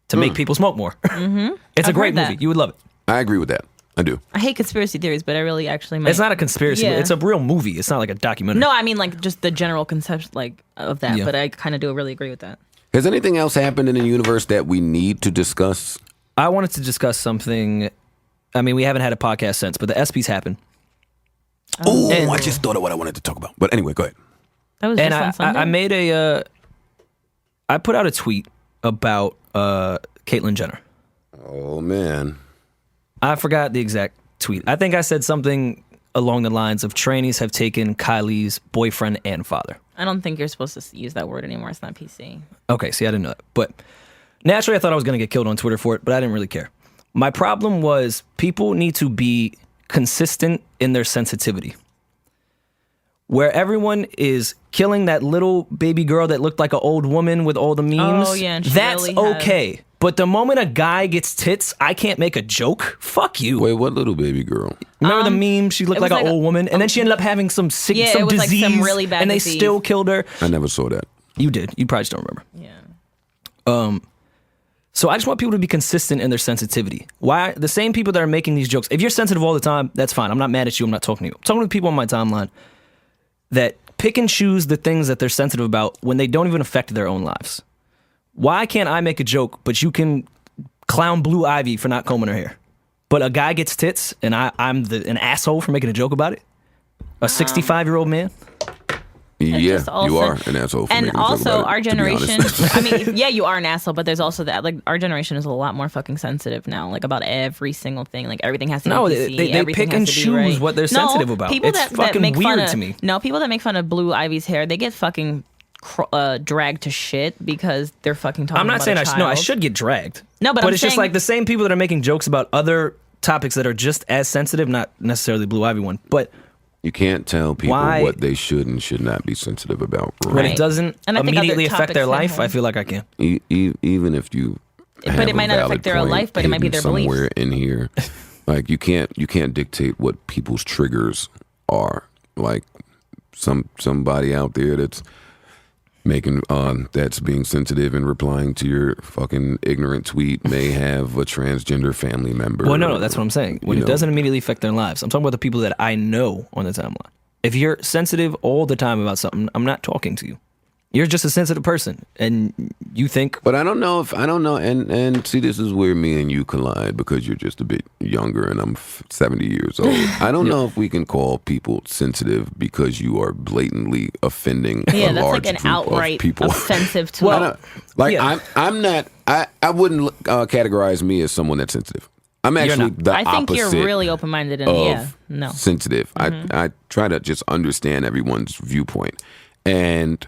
to make people smoke more. It's a great heard that. movie. You would love it. I agree with that. I do. I hate conspiracy theories, but I really actually might. It's not a conspiracy. Yeah. It's a real movie. It's not like a documentary. No, I mean like just the general concept of that, Yeah. but I kind of do really agree with that. Has anything else happened in the universe that we need to discuss? I wanted to discuss something. I mean, we haven't had a podcast since, but the ESPYs happened. Oh, And- I just thought of what I wanted to talk about. But anyway, go ahead. That was And just on Sunday. I made I put out a tweet about Caitlyn Jenner. Oh, man. I forgot the exact tweet. I think I said something along the lines of trannies have taken Kylie's boyfriend and father. I don't think you're supposed to use that word anymore. It's not PC. Okay, see, I didn't know that. But naturally, I thought I was going to get killed on Twitter for it, but I didn't really care. My problem was people need to be consistent in their sensitivity. Where everyone is killing that little baby girl that looked like an old woman with all the memes, Oh, yeah, and she that's really has- okay. But the moment a guy gets tits, I can't make a joke. Fuck you. Wait, what little baby girl? Remember the meme? She looked it like was an like old woman, and then she ended up having some sick, Yeah, some it was like disease, some really bad and they disease. still killed her. I never saw that. You did. You probably just don't remember. Yeah. So I just want people to be consistent in their sensitivity. Why? The same people that are making these jokes. If you're sensitive all the time, that's fine. I'm not mad at you. I'm not talking to you. I'm talking to people on my timeline that pick and choose the things that they're sensitive about when they don't even affect their own lives. Why can't I make a joke, but you can clown Blue Ivy for not combing her hair? But a guy gets tits, and I'm an asshole for making a joke about it? A 65-year-old man? Yeah, just also- you are an asshole for And making a joke also, about it, our to be honest. generation. I mean, yeah, you are an asshole, but there's also that. Like, our generation is a lot more fucking sensitive now. Like about every single thing. Like everything has to. No, be they- PC, they everything pick has and to be choose right. what they're sensitive about. People It's that fucking make fun weird of, to me. No, people that make fun of Blue Ivy's hair, they get fucking dragged to shit because they're fucking talking. I'm not about saying a I child. should get dragged. No, but but I'm it's just saying- like the same people that are making jokes about other topics that are just as sensitive, not necessarily Blue Ivy one, but You can't tell people Why- what they should and should not be sensitive about. when Right. it doesn't And I think immediately other affect their topics life, have- I feel like I can. Even if you, have it might a not valid affect their point life, but it might be hidden their beliefs. somewhere in here. Like you can't dictate what people's triggers are. Like somebody out there that's making that's being sensitive and replying to your fucking ignorant tweet may have a transgender family member. Well, no, that's what I'm saying. When you it know. doesn't immediately affect their lives, I'm talking about the people that I know on the timeline. If you're sensitive all the time about something, I'm not talking to you. You're just a sensitive person, and you think. But I don't know, and see, this is where me and you collide because you're just a bit younger and I'm 70 years old. I don't know if we can call people sensitive because you are blatantly offending a that's large like an group outright of people. offensive to I'm not. I wouldn't categorize me as someone that's sensitive. I'm actually the I think opposite you're really open-minded and sensitive. I try to just understand everyone's viewpoint, and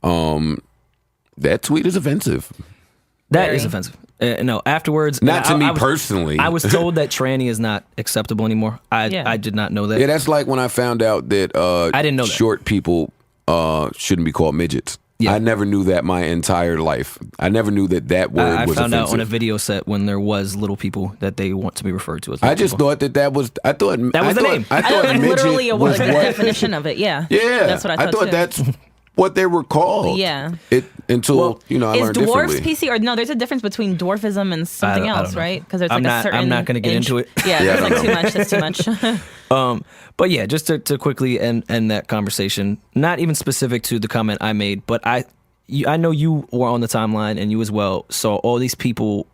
that tweet is offensive. That is offensive. No, afterwards, not to me personally. I was told that tranny is not acceptable anymore. I did not know that. Yeah, that's like when I found out that I didn't know that short people shouldn't be called midgets. Yeah. I never knew that my entire life. I never knew that word was offensive. I found out on a video set when there was little people that they want to be referred to as little I just people. thought that was. I thought that was the name. I thought literally was the definition of it. Yeah. Yeah. That's what I thought. I thought too. that's what they were called. Yeah. Until I learned dwarfs differently. PC or no? There's a difference between dwarfism and something else, right? Because there's like a certain. I'm not going to get into it. Yeah, there's like too much. That's too much. But yeah, just to quickly end that conversation. Not even specific to the comment I made, but I know you were on the timeline and you as well saw all these people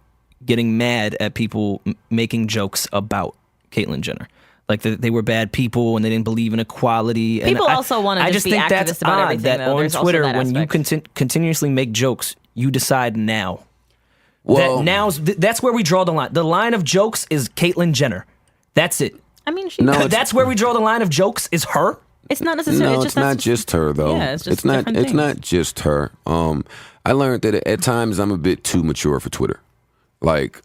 getting mad at people making jokes about Caitlyn Jenner. Like they were bad people and they didn't believe in equality. People and also want to just be think activists that's about odd everything. That though. on There's Twitter, also that when you continuously make jokes, you decide now. Well, that's where we draw the line. The line of jokes is Caitlyn Jenner. That's it. I mean, that's where we draw the line of jokes is her. It's not necessarily. No, it's it's not just her though. Yeah, it's just it's not. different It's things. not just her. I learned that at times I'm a bit too mature for Twitter. Like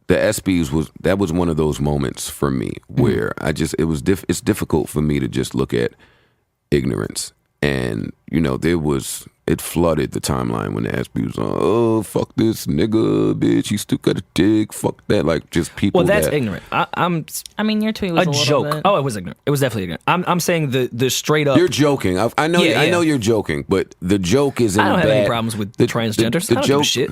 the ESPYs was one of those moments for me where it's difficult for me to just look at ignorance. And it flooded the timeline when the ESPY was on. Oh, fuck this nigga, bitch. He still got a dick. Fuck that. Like just people. Well, that's ignorant. I mean, your tweet was a joke. Bit. Oh, it was ignorant. It was definitely ignorant. I'm saying the straight up. You're joking. I know. Yeah, I know you're joking, but the joke is in I don't bad. have any problems with the transgenders. I don't give a shit.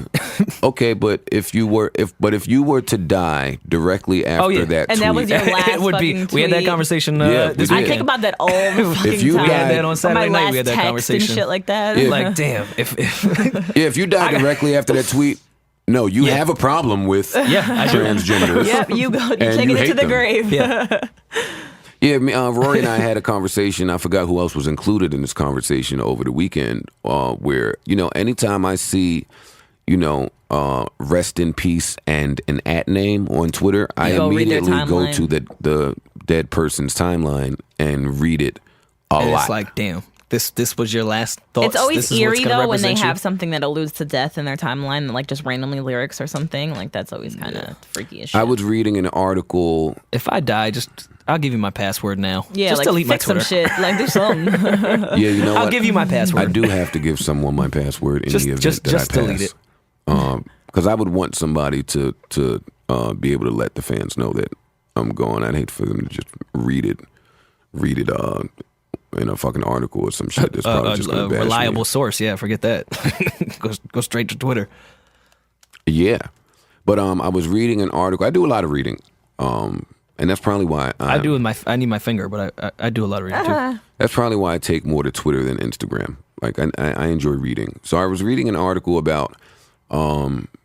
Okay, but if you were to die directly after that and tweet, that was your last it would be. fucking We had that tweet. conversand this I weekend. think about that all the fucking If you time. We had that on Saturday my night. last We had that text conversation. and shit like that. Yeah. Like, damn. if you die directly after that tweet, no, you have a problem with transgenders. Yep, you go. You're And taking you it to hate the them. grave. Yeah. Yeah, Rory and I had a conversation. I forgot who else was included in this conversation over the weekend. Where anytime I see, rest in peace and an @ name on Twitter, I immediately go to the dead person's timeline and read it a lot. It's like, damn. This was your last thoughts. It's always This is what's eerie gonna though when they represent you. have something that alludes to death in their timeline, like just randomly lyrics or something. Like that's always kind of freaky as shit. I was reading an article. If I die, I'll give you my password now. Yeah, just like delete my fix some Twitter. shit. Like do something. Yeah, you know I'll what? give you my password. I do have to give someone my password in the event that I pass. delete it. Because I would want somebody to be able to let the fans know that I'm gone. I'd hate for them to just read it in a fucking article or some shit. That's probably just going to bash reliable me. source. Yeah, forget that. go straight to Twitter. Yeah, but I was reading an article. I do a lot of reading, and that's probably why I do with I need my finger, but I do a lot of reading too. That's probably why I take more to Twitter than Instagram. Like I enjoy reading. So I was reading an article about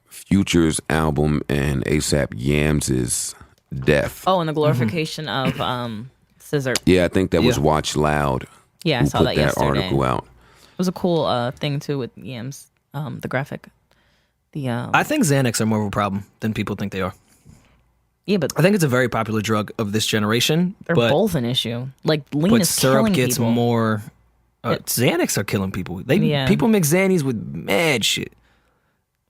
Future's album and ASAP Yams' death. Oh, and the glorification of Scissor. Yeah, I think that was Watch Loud. Yeah, I who saw put that that yesterday. article out. It was a cool thing too with Yams, the graphic. I think Xanax are more of a problem than people think they are. Yeah, but I think it's a very popular drug of this generation. they're but, both an issue. Like lean but is syrup killing gets people. more. Xanax are killing people. Yeah. People mix Xannies with mad shit.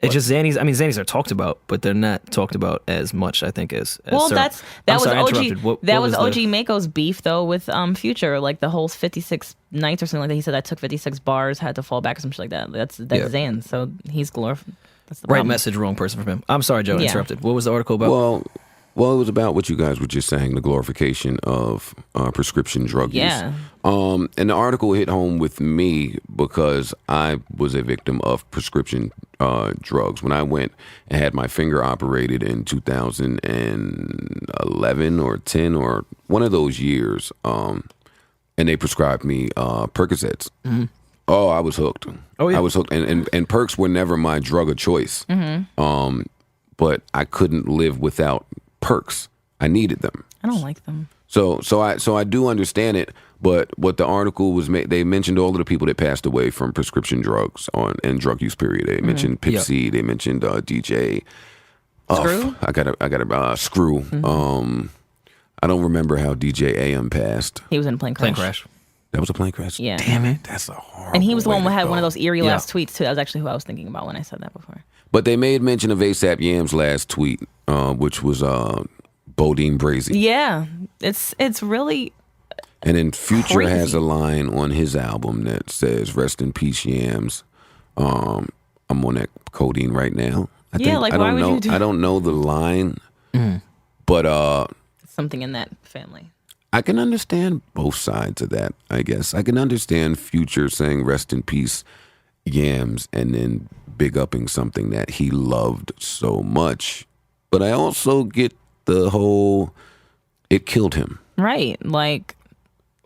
It's just Xannies. I mean, Xannies are talked about, but they're not talked about as much. I think as Well, syrup. that I'm was sorry, I OG. interrupted. That was the- OG Mako's beef though with Future. Like the whole 56 nights or something like that. He said I took 56 bars, had to fall back or some shit like that. That's Xan. So he's glorified. That's the Right problem. message, wrong person from him. I'm sorry, Joe, I Yeah. interrupted. What was the article about? Well, it was about what you guys were just saying, the glorification of prescription drug Yeah. use. And the article hit home with me because I was a victim of prescription drugs. When I went and had my finger operated in 2011 or 10 or one of those years, and they prescribed me Percocets. Oh, I was hooked. Oh, yeah. I was hooked, and perks were never my drug of choice. But I couldn't live without perks. I needed them. I don't like them. So I do understand it. But what the article was, they mentioned all of the people that passed away from prescription drugs and drug use. Period. They mentioned Pip C. They mentioned DJ. Screw. I got Screw. I don't remember how DJ AM passed. He was in a plane crash. Plane crash. That was a plane crash. Yeah. Damn it. That's a horrible. And he was the one way who to had go. one of those eerie Yeah. last tweets too. That was actually who I was thinking about when I said that before. But they made mention of ASAP Yam's last tweet, which was Bodine Brazy. Yeah, it's really. And then Future Crazy. has a line on his album that says, "Rest in peace, Yams." I'm on that codeine right now. I Yeah, like, I why don't would know. you do- I don't know the line, but Something in that family. I can understand both sides of that. I guess I can understand Future saying "Rest in peace, Yams," and then big upping something that he loved so much. But I also get the whole "it killed him." Right. Like,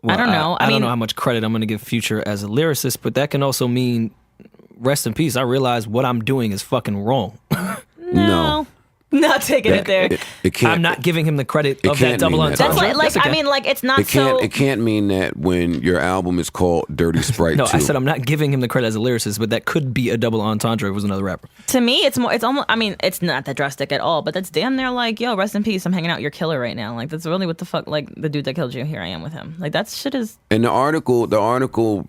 Well, I don't know. I I don't mean, know how much credit I'm going to give Future as a lyricist, but that can also mean rest in peace. I realize what I'm doing is fucking wrong. no. Not taking it there. It can't. I'm not giving him the credit of that can't double mean that. entendre. That's like Yes, it I can. mean, like it's not It can't. so. It can't mean that when your album is called Dirty Sprite. No, 2. I said I'm not giving him the credit as a lyricist, but that could be a double entendre if it was another rapper. To me, it's more. It's almost. I mean, it's not that drastic at all. But that's damn near like, yo, rest in peace. I'm hanging out with your killer right now. Like that's really what the fuck. Like the dude that killed you. Here I am with him. Like that shit is. And the article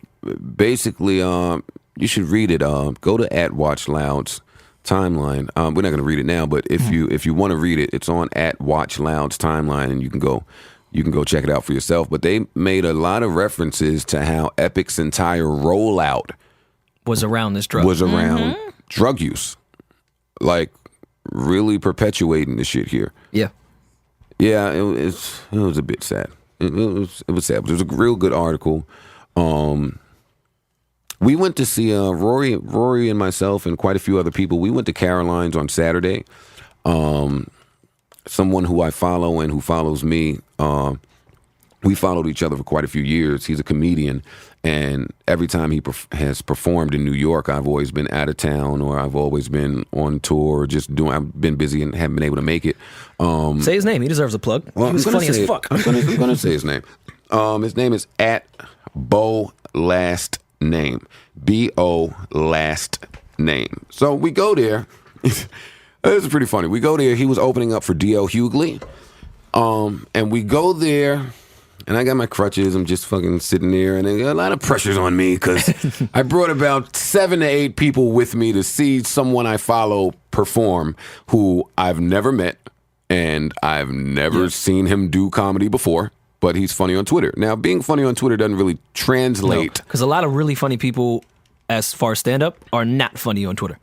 basically, you should read it. Go to @WatchLoud's timeline. We're not going to read it now, but if you want to read it, it's on @WatchLoud's timeline, and you can go check it out for yourself. But they made a lot of references to how Epic's entire rollout Was around this drug. was around drug use, like really perpetuating the shit here. Yeah. Yeah, it was a bit sad. It was sad, but it was a real good article. We went to see Rory and myself and quite a few other people. We went to Caroline's on Saturday. Someone who I follow and who follows me, we followed each other for quite a few years. He's a comedian, and every time he has performed in New York, I've always been out of town or I've always been on tour or just I've been busy and haven't been able to make it. Say his name. He deserves a plug. Well, He was I'm gonna funny as say it. fuck. I'm gonna say his name. His name is @Bo Last Name. B-O Last Name. So we go there. This is pretty funny. We go there. He was opening up for D.L. Hughley. And we go there, and I got my crutches. I'm just fucking sitting there, and a lot of pressure's on me because I brought about 7 to 8 people with me to see someone I follow perform who I've never met, and I've never seen him do comedy before. But he's funny on Twitter. Now, being funny on Twitter doesn't really translate. Because a lot of really funny people, as far as stand up, are not funny on Twitter.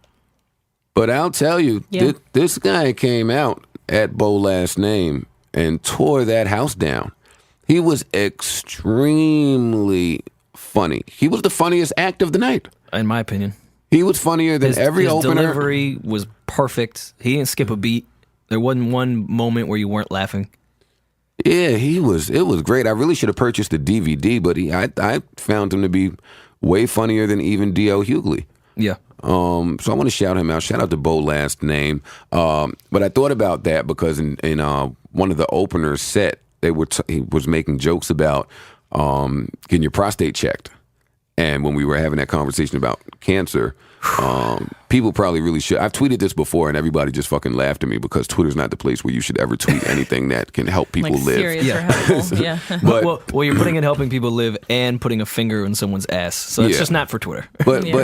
But I'll tell you, Yeah. this guy came out @Bo Last Name and tore that house down. He was extremely funny. He was the funniest act of the night. In my opinion. He was funnier than every his opener. delivery was perfect. He didn't skip a beat. There wasn't one moment where you weren't laughing. Yeah, it was great. I really should have purchased the DVD, but I found him to be way funnier than even D.L. Hughley. Yeah. So I want to shout him out. Shout out to Bo Last Name. But I thought about that because in one of the openers set, he was making jokes about getting your prostate checked. And when we were having that conversation about cancer, people probably really should. I've tweeted this before, and everybody just fucking laughed at me because Twitter's not the place where you should ever tweet anything that can help people Like live. serious or helpful. Yeah. But well, you're putting in helping people live and putting a finger in someone's ass. So it's Yeah. just not for Twitter. But Yeah.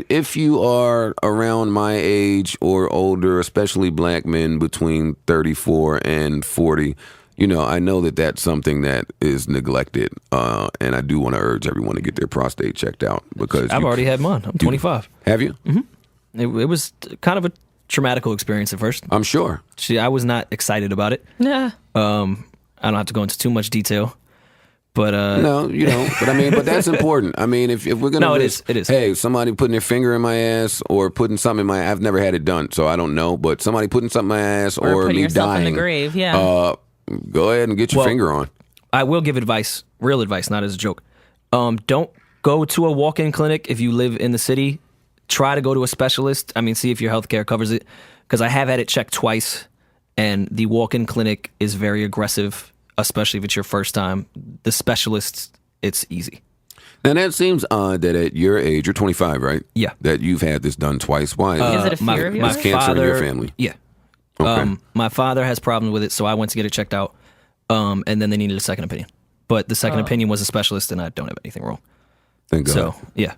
if you are around my age or older, especially black men between 34 and 40, I know that that's something that is neglected, and I do want to urge everyone to get their prostate checked out because I've already had mine. I'm 25. Have you? It was kind of a traumatical experience at first. I'm sure. I was not excited about it. Yeah. I don't have to go into too much detail, but No, but that's important. I mean, if we're gonna No, it risk, is. Hey, somebody putting their finger in my ass or putting something in my, I've never had it done, so I don't know. But somebody putting something in my ass Or or putting me yourself dying, in the grave. Yeah. Go ahead and get your Well, finger on. I will give advice, real advice, not as a joke. Don't go to a walk-in clinic if you live in the city. Try to go to a specialist. I mean, see if your healthcare covers it. Because I have had it checked twice, and the walk-in clinic is very aggressive, especially if it's your first time. The specialists, it's easy. Now, that seems odd that at your age, you're 25, right? Yeah. That you've had this done twice. Why? Is it a fear of yours? Is cancer in your family? Yeah. Okay. My father has problems with it, so I went to get it checked out, and then they needed a second opinion. But the second opinion was a specialist, and I don't have anything wrong. Thank God. So, yeah.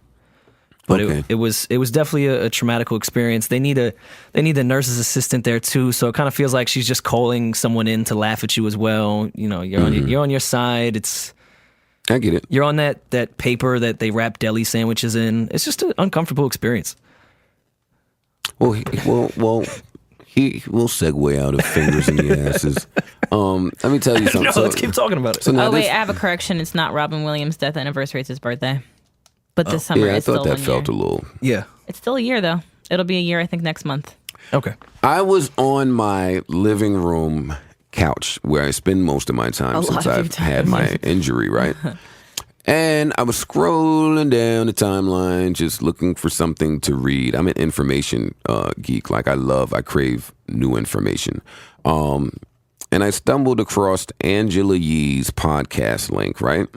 But Okay. it was definitely a traumatic experience. They need the nurse's assistant there too, so it kind of feels like she's just calling someone in to laugh at you as well. You know, you're on your side. I get it. You're on that paper that they wrap deli sandwiches in. It's just an uncomfortable experience. Well, we'll segue out of fingers in the asses. Let me tell you something. No, let's keep talking about it. So now Oh, wait, this- I have a correction. It's not Robin Williams' death anniversary. It's his birthday. But this summer yeah, I is still thought that 1 felt a year. little. Yeah. It's still a year, though. It'll be a year, I think, next month. Okay. I was on my living room couch where I spend most of my time A since lot of I've your time, had my yes. injury, right? And I was scrolling down the timeline, just looking for something to read. I'm an information geek. Like I crave new information. And I stumbled across Angela Yee's podcast link, right?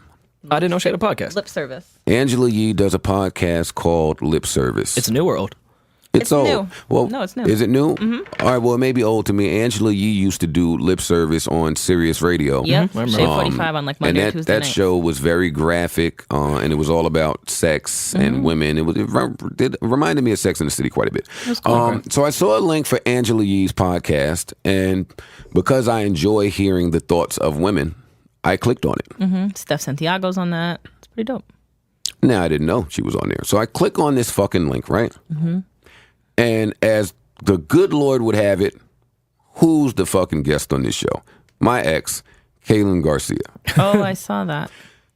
I didn't know she had a podcast. Lip service. Angela Yee does a podcast called Lip Service. It's new or old? It's old. new. Well, No, it's new. Is it new? Mm-hmm. All right. Well, it may be old to me. Angela Yee used to do Lip Service on Sirius Radio. Yep. I remember. Shade 45 on like Monday and or Tuesday that nights. show was very graphic, and it was all about sex and women. It reminded me of Sex in the City quite a bit. So I saw a link for Angela Yee's podcast, and because I enjoy hearing the thoughts of women, I clicked on it. Steph Santiago's on that. It's pretty dope. Now, I didn't know she was on there. So I click on this fucking link, right? And as the good Lord would have it, who's the fucking guest on this show? My ex, Kaylin Garcia. Oh, I saw that.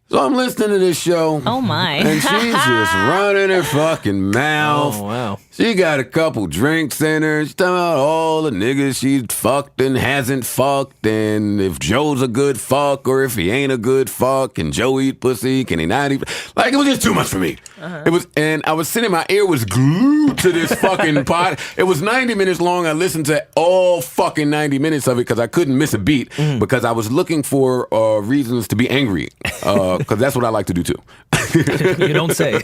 So I'm listening to this show. Oh, my. And she's just running her fucking mouth. Oh, wow. She got a couple drinks in her. She's talking about all the niggas she's fucked and hasn't fucked, and if Joe's a good fuck or if he ain't a good fuck, and Joe eat pussy, can he not eat? Like, it was just too much for me. It was, and I was sitting, my ear was glued to this fucking pod. It was 90 minutes long. I listened to all fucking 90 minutes of it because I couldn't miss a beat because I was looking for reasons to be angry because that's what I like to do too. You don't say.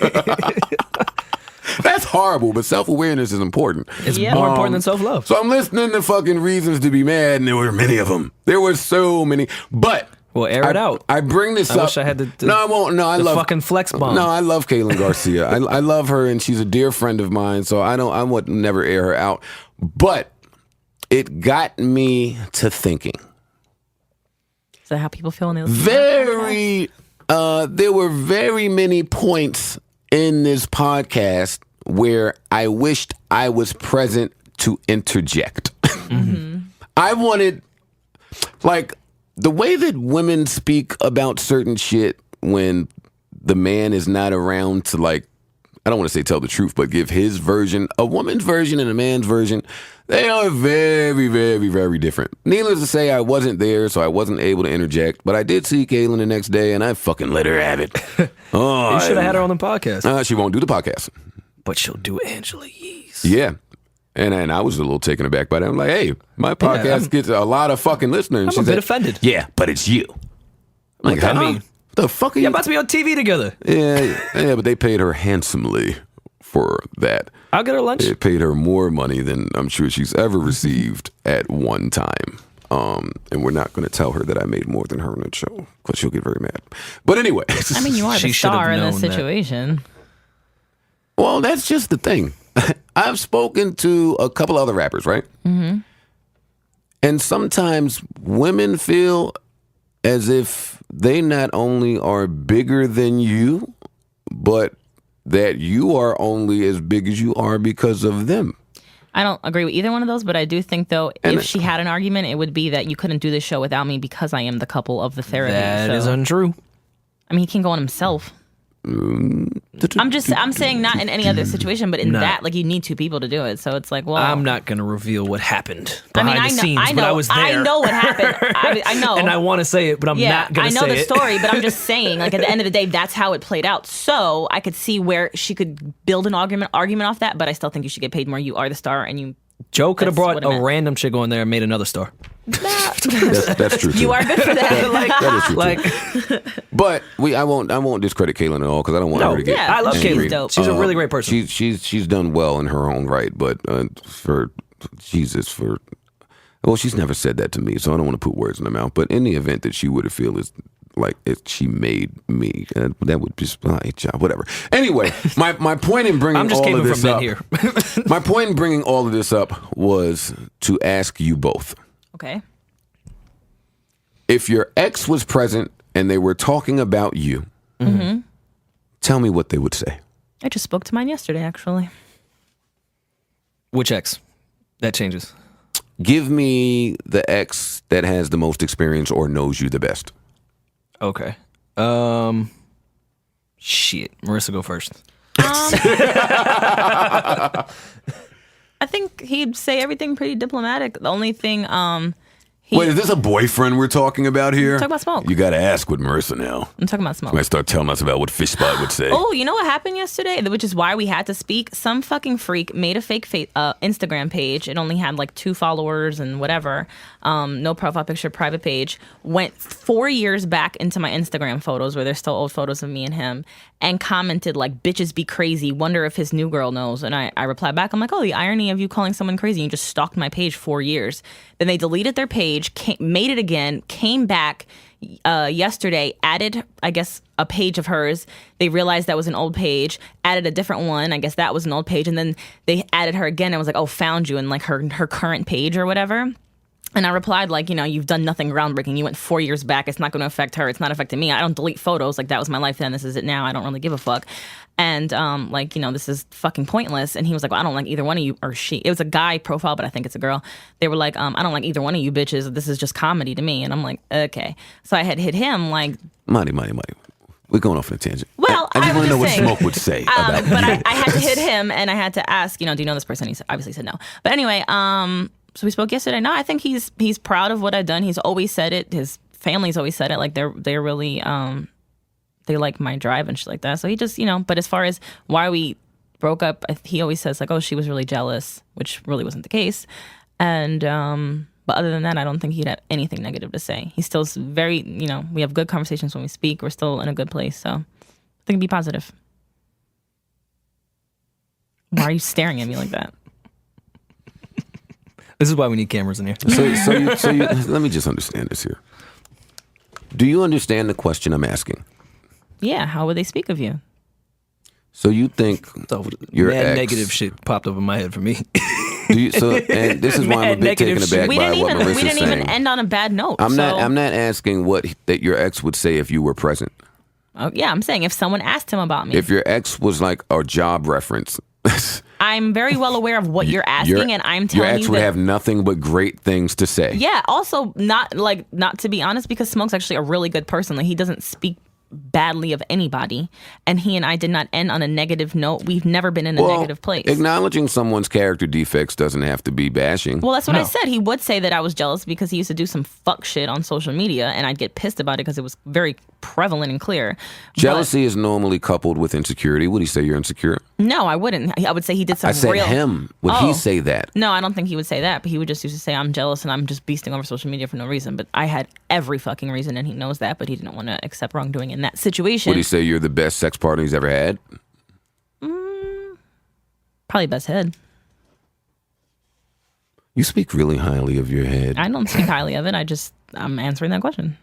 That's horrible, but self-awareness is important. It's Yeah. more important than self-love. So I'm listening to fucking reasons to be mad, and there were many of them. There were so many. But Well, air it out. I bring this I up. wish I had the No, I won't. No, I the love fucking flex bomb. No, I love Kaylin Garcia. I love her, and she's a dear friend of mine. So I would never air her out. But it got me to thinking. Is that how people feel when they listen to that podcast? There were very many points in this podcast where I wished I was present to interject. I wanted, like, the way that women speak about certain shit when the man is not around to, like, I don't want to say tell the truth, but give his version, a woman's version and a man's version. They are very, very, very different. Needless to say, I wasn't there, so I wasn't able to interject. But I did see Kaylin the next day, and I fucking let her have it. Oh, You should have had her on the podcast. She won't do the podcast. But she'll do Angela Yee's. Yeah. And I was a little taken aback by that. I'm like, hey, my podcast gets a lot of fucking listeners. I'm a bit offended. Yeah, but it's you. I'm like, Look at huh? me. The fuck are You're you? about to be on TV together. Yeah, but they paid her handsomely for that. I'll get her lunch. They paid her more money than I'm sure she's ever received at one time. And we're not going to tell her that I made more than her on the show because she'll get very mad. But anyway. I mean, you are She the should have star in this known that. situation. Well, that's just the thing. I've spoken to a couple other rappers, right? Mm-hmm. And sometimes women feel as if they not only are bigger than you, but that you are only as big as you are because of them. I don't agree with either one of those, but I do think, though, if she had an argument, it would be that you couldn't do this show without me because I am the couple of the therapy. That so. is untrue. I mean, he can go on himself. I'm saying not in any other situation, but in that, like, you need two people to do it. So it's like, well, I'm not going to reveal what happened behind the scenes, I know, but I was there. I know what happened. I know. And I want to say it, but I'm not going to say it. I know the story, but I'm just saying, like, at the end of the day, that's how it played out. So I could see where she could build an argument off that, but I still think you should get paid more. You are the star, and you. Joe could have brought a random chick on there and made another star. That's true too. You are good for that. That is true too. But I won't discredit Kaylin at all because I don't want her to get. I love angry. Kaylin. Dope. She's a really great person. She's done well in her own right, but well, she's never said that to me, so I don't want to put words in her mouth. But in the event that she were to feel is like if she made me, that would just whatever. Anyway, my point in bringing all of this up, my point in bringing all of this up was to ask you both. Okay. If your ex was present and they were talking about you, tell me what they would say. I just spoke to mine yesterday, actually. Which ex? That changes. Give me the ex that has the most experience or knows you the best. Okay. Shit. Marisa, go first. I think he'd say everything pretty diplomatic. The only thing, Wait, is this a boyfriend we're talking about here? I'm talking about Smoke. You got to ask with Marisa now. I'm talking about Smoke. You might start telling us about what Fish Spot would say. Oh, you know what happened yesterday? Which is why we had to speak. Some fucking freak made a fake Instagram page. It only had like 2 followers and whatever. No profile picture, private page. Went 4 years back into my Instagram photos where there's still old photos of me and him and commented like, bitches be crazy. Wonder if his new girl knows. And I replied back. I'm like, oh, the irony of you calling someone crazy. You just stalked my page 4 years. Then they deleted their page, made it again, came back yesterday, added, I guess, a page of hers. They realized that was an old page, added a different one. I guess that was an old page. And then they added her again and was like, oh, found you, and like her current page or whatever. And I replied, like, you know, you've done nothing groundbreaking. You went 4 years back. It's not going to affect her. It's not affecting me. I don't delete photos. Like, that was my life then. This is it now. I don't really give a fuck. And, like, you know, this is fucking pointless. And he was like, well, I don't like either one of you, or she. It was a guy profile, but I think it's a girl. They were like, I don't like either one of you bitches. This is just comedy to me. And I'm like, okay. So I had hit him, like... Money. We're going off on a tangent. Well, I just want to know what saying, Smoke would say about but you. I had to hit him, and I had to ask, you know, do you know this person? He obviously said no. But anyway, so we spoke yesterday. No, I think he's proud of what I've done. He's always said it. His family's always said it. Like they're really they like my drive and shit like that. So he just, you know. But as far as why we broke up, he always says like, oh, she was really jealous, which really wasn't the case. And but other than that, I don't think he'd have anything negative to say. He's still very, you know, we have good conversations when we speak. We're still in a good place. So I think it'd be positive. Why are you staring at me like that? This is why we need cameras in here. So you, let me just understand this here. Do you understand the question I'm asking? Yeah, how would they speak of you? So you think your ex... negative shit popped up in my head for me. And this is why I'm a bit taken aback by what Marissa's saying. We didn't even end on a bad note. I'm not asking what that your ex would say if you were present. Oh, yeah, I'm saying if someone asked him about me. If your ex was like a job reference... I'm very well aware of what you're asking, and I'm telling you your ex would have nothing but great things to say. Yeah, also not to be honest, because Smoke's actually a really good person. Like, he doesn't speak badly of anybody, and he and I did not end on a negative note. We've never been in a negative place. Acknowledging someone's character defects doesn't have to be bashing. Well, that's what I said. He would say that I was jealous because he used to do some fuck shit on social media, and I'd get pissed about it because it was very prevalent and clear. Jealousy is normally coupled with insecurity. Would he say you're insecure? No, I wouldn't. I would say he did some I said him. Would he say that? No, I don't think he would say that, but he would just used to say I'm jealous and I'm just beasting over social media for no reason. But I had every fucking reason, and he knows that, but he didn't want to accept wrongdoing in that situation. Would he say you're the best sex partner he's ever had? Probably best head. You speak really highly of your head. I don't speak highly of it. I'm answering that question.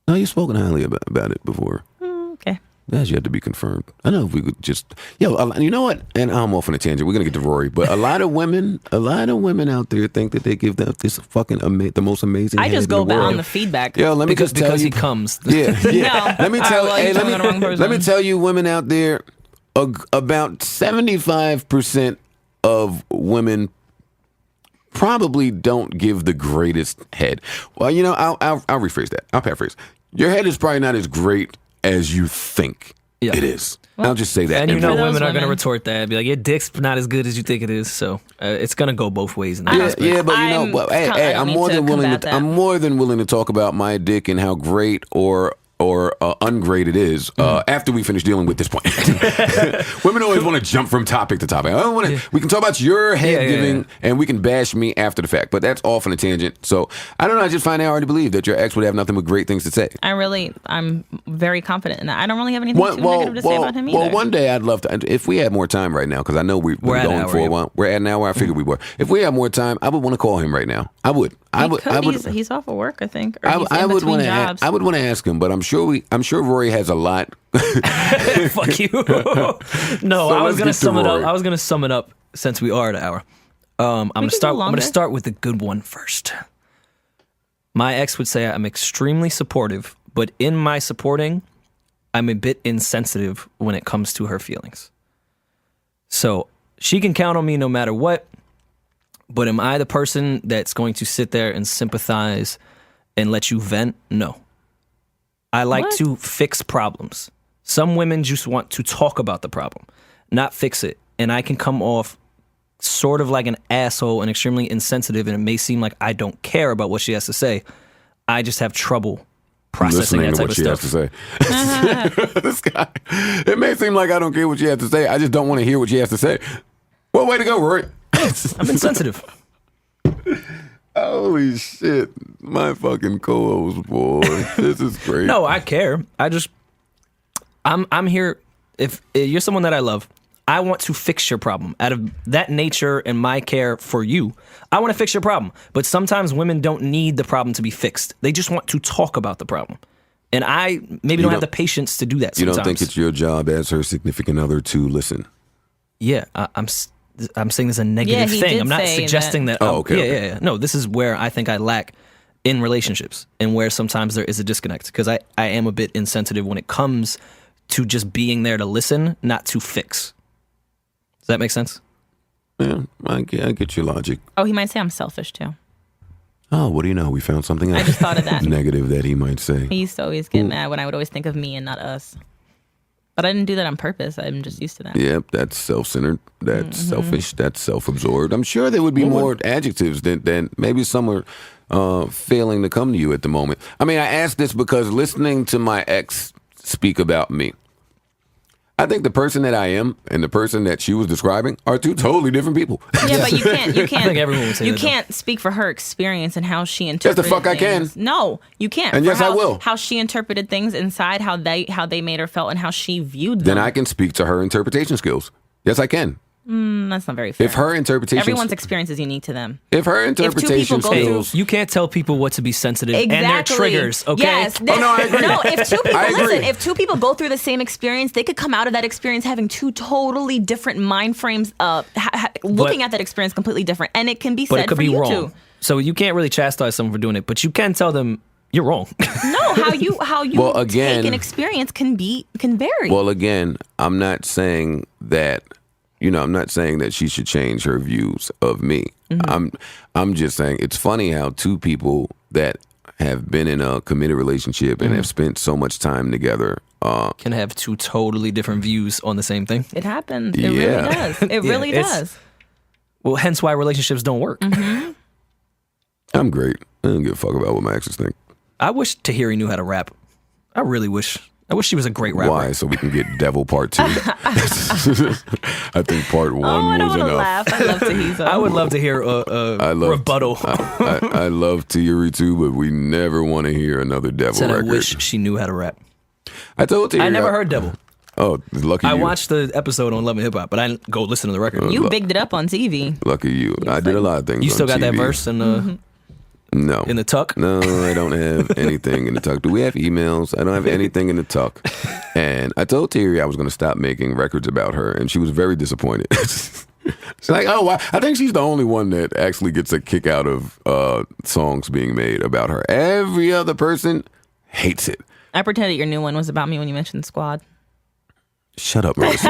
No, you've spoken highly about it before. Okay. That's yet to be confirmed. I know if we could just, you know what? And I'm off on a tangent. We're gonna get to Rory, but a lot of women out there think that they give this fucking the most amazing. I just go on the feedback. Yo, let me because he comes. Yeah. No. Let me tell. Let me tell you, women out there, about 75% of women probably don't give the greatest head. Well, I'll rephrase that. I'll paraphrase. Your head is probably not as great as you think Yeah. It is. I'll just say that. And you know for those women are going to women- retort that. Be like, your dick's not as good as you think it is. So it's going to go both ways. In that Yeah, aspect. yeah, but you know, I'm- well, I don't I'm need more to than willing combat to. that. I'm more than willing to talk about my dick and how great or ungreat it is after we finish dealing with this point. Women always want to jump from topic to topic. I don't want to. We can talk about your head giving, and we can bash me after the fact. But that's off on a tangent. So I don't know. I just find it hard to believe that your ex would have nothing but great things to say. I'm very confident in that. I don't really have anything too negative to say about him either. Well, one day I'd love to. If we had more time right now, because I know we're at an going hour, for a yeah. while. We're at an hour. I figured we were. If we had more time, I would want to call him right now. I would. I would. He's off of work, I think. Or he's I in would between want to. jobs. I would want to ask him, but I'm sure Rory has a lot. Fuck you. No, I was let's gonna get to sum it up. Rory. I was gonna sum it up since we are at an hour. I'm gonna can start. go I'm longer. gonna start with the good one first. My ex would say I'm extremely supportive, but in my supporting, I'm a bit insensitive when it comes to her feelings. So she can count on me no matter what. But am I the person that's going to sit there and sympathize and let you vent? No. I like What? to fix problems. Some women just want to talk about the problem, not fix it. And I can come off sort of like an asshole and extremely insensitive, and it may seem like I don't care about what she has to say. I just have trouble processing Listening that to type what of she stuff. has to say. This guy. It may seem like I don't care what she has to say. I just don't want to hear what she has to say. Well, way to go, Rory. I'm insensitive. Holy shit. My fucking co-host, boy. This is great. No, I care. I'm here. If you're someone that I love, I want to fix your problem. Out of that nature and my care for you, I want to fix your problem. But sometimes women don't need the problem to be fixed. They just want to talk about the problem. And I maybe don't have the patience to do that You sometimes. don't think it's your job as her significant other to listen? Yeah, I'm saying this is a negative he thing. did I'm not say suggesting that. Oh, okay, Yeah, okay. yeah. No, this is where I think I lack in relationships and where sometimes there is a disconnect because I am a bit insensitive when it comes to just being there to listen, not to fix. Does that make sense? Yeah, I get your logic. Oh, he might say I'm selfish too. Oh, what do you know? We found something else. I just thought of that. Negative that he might say. He used to always get mad when I would always think of me and not us. But I didn't do that on purpose. I'm just used to that. Yep, that's self-centered. That's selfish. That's self-absorbed. I'm sure there would be more adjectives than maybe some are failing to come to you at the moment. I mean, I ask this because listening to my ex speak about me, I think the person that I am and the person that she was describing are two totally different people. Yeah, but you can't. I think everyone would say you that, though. can't speak for her experience and how she interpreted. fuck I can. things. No, you can't. And For yes, I will. How she interpreted things inside, how they made her felt, and how she viewed them. Then I can speak to her interpretation skills. Yes, I can. That's not very fair. If her interpretation, Everyone's experience is unique to them. if her interpretation go through- skills, You can't tell people what to be sensitive Exactly. and their triggers, okay? Yes. Oh, no, I agree. No, if two people I agree. listen, if two people go through the same experience, they could come out of that experience having two totally different mind frames, looking at that experience completely different, and it can be But said it could for be you wrong. too. So you can't really chastise someone for doing it, but you can tell them you're wrong. No, how you Well, again- take an experience can vary. well, again, I'm not saying that. I'm not saying that she should change her views of me. I'm just saying it's funny how two people that have been in a committed relationship and have spent so much time together. Can have two totally different views on the same thing. It happens. It Yeah. really does. It really it's- does. Well, hence why relationships don't work. I'm great. I don't give a fuck about what my exes think. I wish Tahiri knew how to rap. I really wish. I wish she was a great rapper. Why? So we can get Devil Part 2. I think Part 1 Oh, I don't was want to enough. laugh. I love Tahiza. I would love to hear a I love rebuttal. I love Thierry too, but we never want to hear another Devil Said I record. wish she knew how to rap. I told Thierry. I never heard Devil. Oh, lucky I you. watched the episode on Love and Hip Hop, but I didn't go listen to the record. You bigged it up on TV. Lucky you. I did a lot of things. You still on got that TV. verse in the No. in the tuck? No, I don't have anything in the tuck. Do we have emails? I don't have anything in the tuck. And I told Thierry I was going to stop making records about her, and she was very disappointed. She's like, oh, I think she's the only one that actually gets a kick out of songs being made about her. Every other person hates it. I pretended your new one was about me when you mentioned Squad. Shut up, Marisa.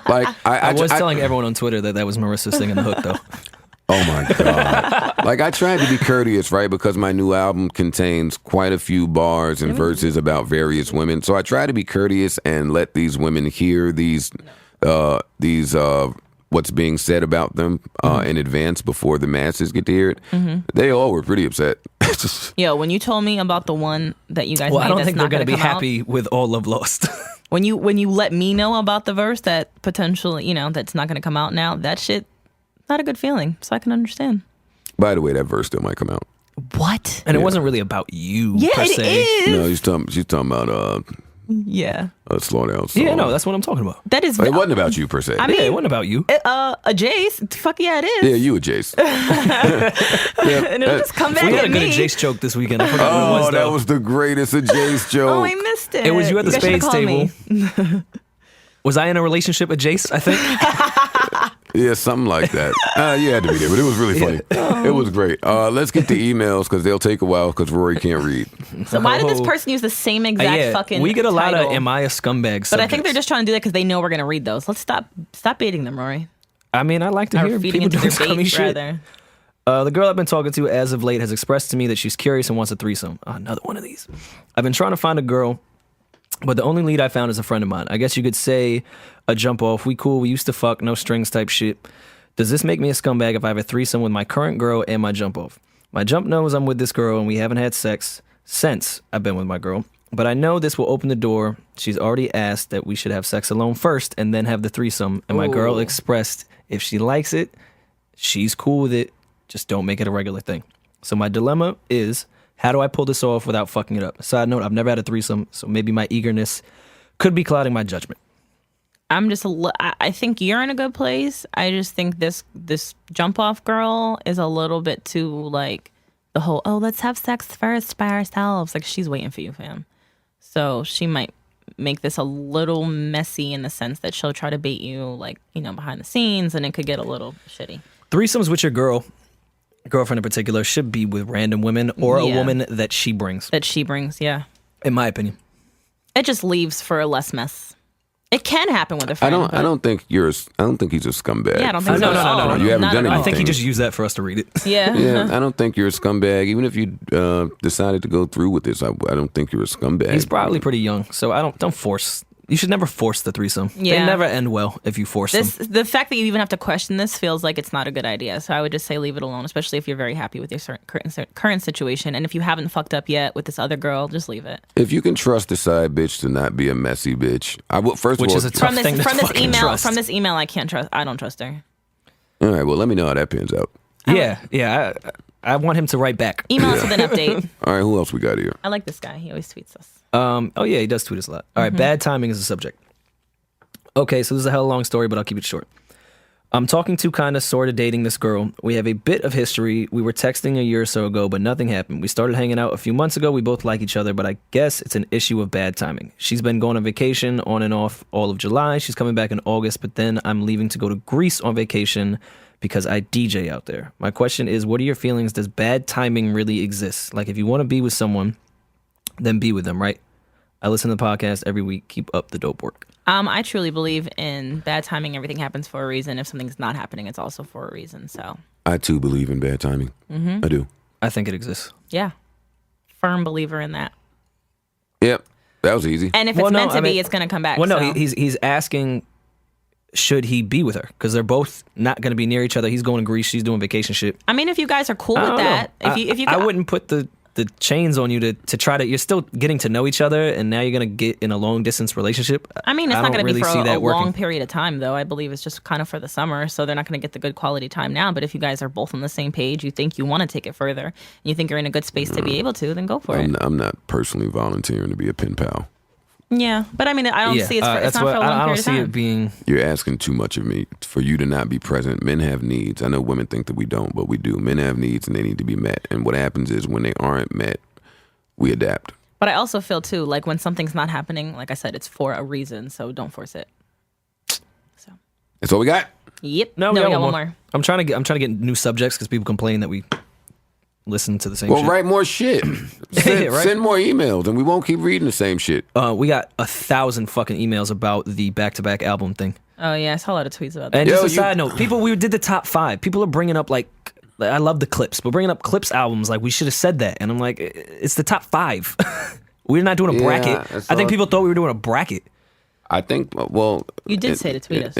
Like I was telling everyone on Twitter that was Marissa singing the hook, though. Oh my God. Like, I tried to be courteous, right? Because my new album contains quite a few bars and verses about various women. So I try to be courteous and let these women hear these what's being said about them in advance before the masses get to hear it. They all were pretty upset. Yo, when you told me about the one that you guys Well, made I don't that's think not they're going to be come out, happy with All Love Lost. when you let me know about the verse that potentially, that's not going to come out now, that shit, not a good feeling. So I can understand. By the way, that verse still might come out. What? And it wasn't really about you, per it se. is. No, she's talking about Yeah. Slaughterhouse. Yeah, no, that's what I'm talking about. That is. It wasn't about you per se. I mean, Yeah, it wasn't about you. a Jace. Fuck yeah, it is. Yeah, you a Jace. And it'll just come back We had at a good me. Jace joke this weekend. I forgot what it was, Oh, that though. was the greatest of Jace joke. Oh, I missed it. It was you at the guys should've spades called table. me. Was I in a relationship with Jace, I think? Yeah, something like that. You had to be there, but it was really funny. It was great. Let's get to emails because they'll take a while because Rory can't read. So why did this person use the same exact fucking we get a lot title? of "Am I a scumbag?" But I think they're subjects. just trying to do that because they know we're going to read those. Let's stop baiting them, Rory. I mean, I like to Or hear feeding people into doing their scummy bait, shit. rather. The girl I've been talking to as of late has expressed to me that she's curious and wants a threesome. Another one of these. I've been trying to find a girl, but the only lead I found is a friend of mine. I guess you could say a jump off. We cool. We used to fuck. No strings type shit. Does this make me a scumbag if I have a threesome with my current girl and my jump off? My jump knows I'm with this girl and we haven't had sex since I've been with my girl. But I know this will open the door. She's already asked that we should have sex alone first and then have the threesome. And my girl expressed if she likes it, she's cool with it. Just don't make it a regular thing. So my dilemma is, how do I pull this off without fucking it up? Side note, I've never had a threesome, so maybe my eagerness could be clouding my judgment. I think you're in a good place. I just think this jump off girl is a little bit too like the whole, let's have sex first by ourselves. Like, she's waiting for you, fam. So she might make this a little messy in the sense that she'll try to bait you, like, behind the scenes, and it could get a little shitty. Threesomes with your girlfriend in particular, should be with random women or a woman that she brings. Yeah. In my opinion. It just leaves for a less mess. It can happen with a friend. I don't think he's a scumbag. Yeah, I don't think so. No. You haven't Not done at all. anything. I think he just used that for us to read it. Yeah. Yeah, I don't think you're a scumbag. Even if you decided to go through with this, I don't think you're a scumbag. He's probably pretty young, so don't force. You should never force the threesome. Yeah. They never end well if you force them. The fact that you even have to question this feels like it's not a good idea. So I would just say leave it alone, especially if you're very happy with your current situation. And if you haven't fucked up yet with this other girl, just leave it. If you can trust the side bitch to not be a messy bitch, I will. First Which of all, is a tough thing to fucking trust. From this email, I can't trust. I don't trust her. all right. Well, let me know how that pans out. Yeah. I want him to write back. Email us with an update. All right. Who else we got here? I like this guy. He always tweets us. Oh yeah, he does tweet us a lot. All right, bad timing is the subject. Okay, so this is a hell long story, but I'll keep it short. I'm talking to kind of sort of dating this girl. We have a bit of history. We were texting a year or so ago, but nothing happened. We started hanging out a few months ago. We both like each other, but I guess it's an issue of bad timing. She's been going on vacation on and off all of July. She's coming back in August, but then I'm leaving to go to Greece on vacation because I DJ out there. My question is, what are your feelings? Does bad timing really exist? Like, if you want to be with someone, then be with them, right? I listen to the podcast every week. Keep up the dope work. I truly believe in bad timing. Everything happens for a reason. If something's not happening, it's also for a reason. So I too believe in bad timing. I do. I think it exists. yeah, firm believer in that. Yep. That was easy. And if it's meant to be, it's going to come back. Well, no, so. he's asking, should he be with her? Because they're both not going to be near each other. He's going to Greece. She's doing vacation shit. I mean, if you guys are cool with that, if you, I wouldn't put the chains on you to try to. You're still getting to know each other, and now you're going to get in a long distance relationship. I mean, it's not going to be for a long working. period of time, though. I believe it's just kind of for the summer, so they're not going to get the good quality time now. But if you guys are both on the same page, you think you want to take it further, and you think you're in a good space to be able to, then go for it. I'm not personally volunteering to be a pen pal. Yeah, but I mean, I don't see it's not for a long period of time. I don't see it being. You're asking too much of me for you to not be present. Men have needs. I know women think that we don't, but we do. Men have needs, and they need to be met. And what happens is when they aren't met, we adapt. But I also feel too, like when something's not happening, like I said, it's for a reason, so don't force it. So That's all we got? Yep. No, we we got one more. I'm trying to get new subjects because people complain that we listen to the same Well, shit. write more shit. Send more emails, and we won't keep reading the same shit. We got 1,000 fucking emails about the back-to-back album thing. Oh yeah, I saw a lot of tweets about that. And just a side note, we did the top 5. People are bringing up like I love the Clips, but bringing up Clips albums, like we should have said that. And I'm like, it's the top 5. We're not doing a bracket. I think people thought we were doing a bracket. I think, well, you did say to tweet us.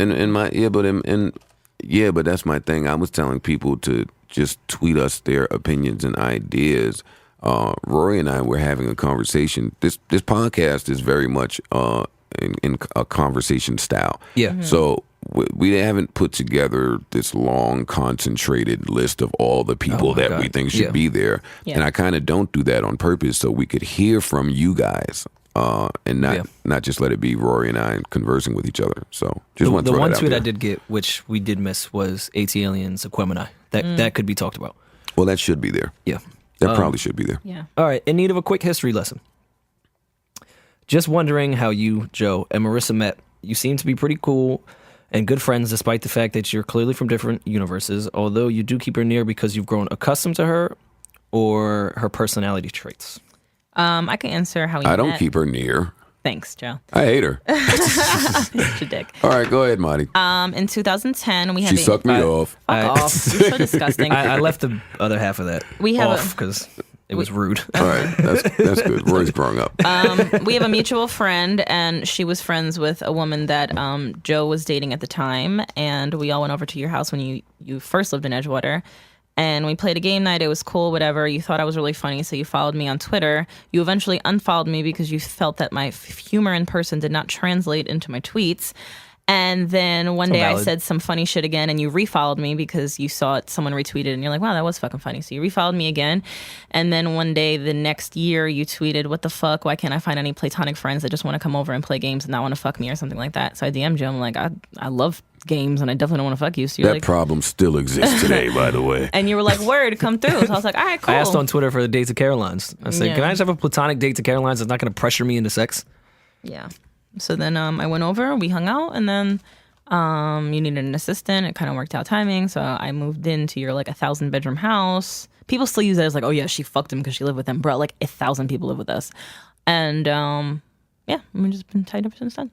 But that's my thing. I was telling people to just tweet us their opinions and ideas. Rory and I were having a conversation. This podcast is very much in a conversation style. Yeah. Mm-hmm. So we haven't put together this long, concentrated list of all the people that we think should be there. Yeah. And I kind of don't do that on purpose so we could hear from you guys. And not just let it be Rory and I conversing with each other. So just want to throw the one that out tweet there. I did get, which we did miss, was AT Aliens Aquemini. That could be talked about. Well, that should be there. Yeah. That probably should be there. Yeah. All right. In need of a quick history lesson. Just wondering how you, Joe, and Marisa met. You seem to be pretty cool and good friends despite the fact that you're clearly from different universes, although you do keep her near because you've grown accustomed to her or her personality traits. I can answer how you I don't met. keep her near. Thanks, Joe. I hate her. Such a dick. All right, go ahead, Marty. In 2010, we had She sucked me off. Fuck off. You're so disgusting. I left the other half of that off because it was rude. All right, that's good. Rory's growing up. We have a mutual friend, and she was friends with a woman that Joe was dating at the time, and we all went over to your house when you first lived in Edgewater. And we played a game night. It was cool, whatever. You thought I was really funny, so you followed me on Twitter. You eventually unfollowed me because you felt that my humor in person did not translate into my tweets. And then one day I said some funny shit again, and you refollowed me because you saw it, someone retweeted, and you're like, wow, that was fucking funny. So you refollowed me again. And then one day the next year you tweeted, what the fuck? Why can't I find any platonic friends that just want to come over and play games and not want to fuck me or something like that? So I DM'd you. I'm like, I love games and I definitely don't want to fuck you. So you're that like, problem still exists today, by the way. and you were like, word, come through. So I was like, all right, cool. I asked on Twitter for the date to Caroline's. I said, can I just have a platonic date to Caroline's that's not going to pressure me into sex? Yeah. So then I went over, we hung out, and then you needed an assistant. It kind of worked out timing. So I moved into your like 1,000-bedroom house. People still use that as like, oh yeah, she fucked him because she lived with him. Bro, like 1,000 people live with us. And yeah, we've just been tied up since then.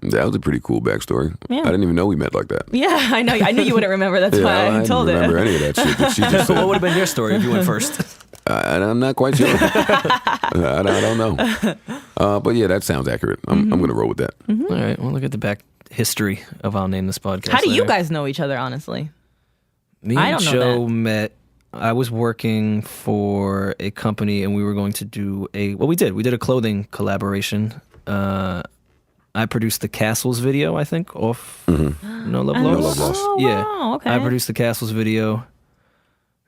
That was a pretty cool backstory. Yeah. I didn't even know we met like that. Yeah, I know. I knew you wouldn't remember. That's why I told it. I didn't remember any of that shit that she just So what said. would have been your story if you went first? I'm not quite sure. I don't know. But yeah, that sounds accurate. I'm going to roll with that. All right. Well, look at the back history of I'll Name This Podcast. How do you later. guys know each other, honestly? Me I and don't know Joe that. met. I was working for a company, and we were going to do we did a clothing collaboration. I produced the Castles video, I think, off No Love Lost. Oh, Yeah. wow, okay. I produced the Castles video.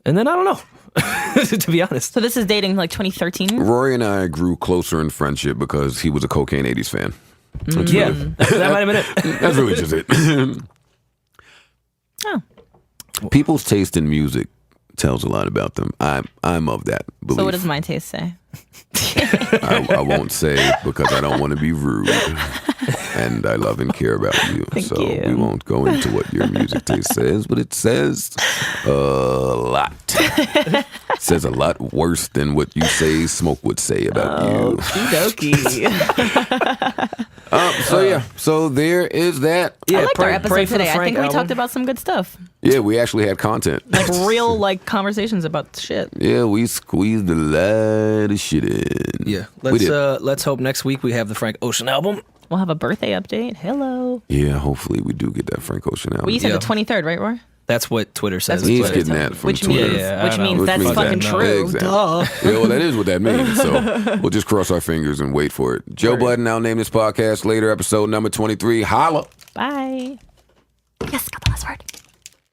And then I don't know, to be honest. So this is dating like 2013? Rory and I grew closer in friendship because he was a Cocaine 80s fan. That's Yeah, really- that might have been it. That's really just it. Oh. People's taste in music tells a lot about them. I'm of that belief. So what does my taste say? I won't say because I don't want to be rude. And I love and care about you. So you. we won't go into what your music taste says, but it says a lot. It says a lot worse than what you say Smoke would say about you. Okie So there is that. Yeah, I liked our pray episode for the today. I Frank think we album. talked about some good stuff. Yeah, we actually had content. Like real like conversations about shit. Yeah, we squeezed a lot of shit in. Yeah, We did. let's hope next week we have the Frank Ocean album. We'll have a birthday update. Hello. Yeah, hopefully we do get that Frank Ocean album. Well, you said Yeah. the 23rd, right, Roy? That's what Twitter says. That's what He's Twitter getting says. that from Which Twitter. means, Yeah, I which know. means Which that's means fucking that. true. Exactly. Duh. Yeah, well, that is what that means. So we'll just cross our fingers and wait for it. Joe Budden, I'll Name This Podcast later, episode number 23. Holla. Bye. Yes, got the last word.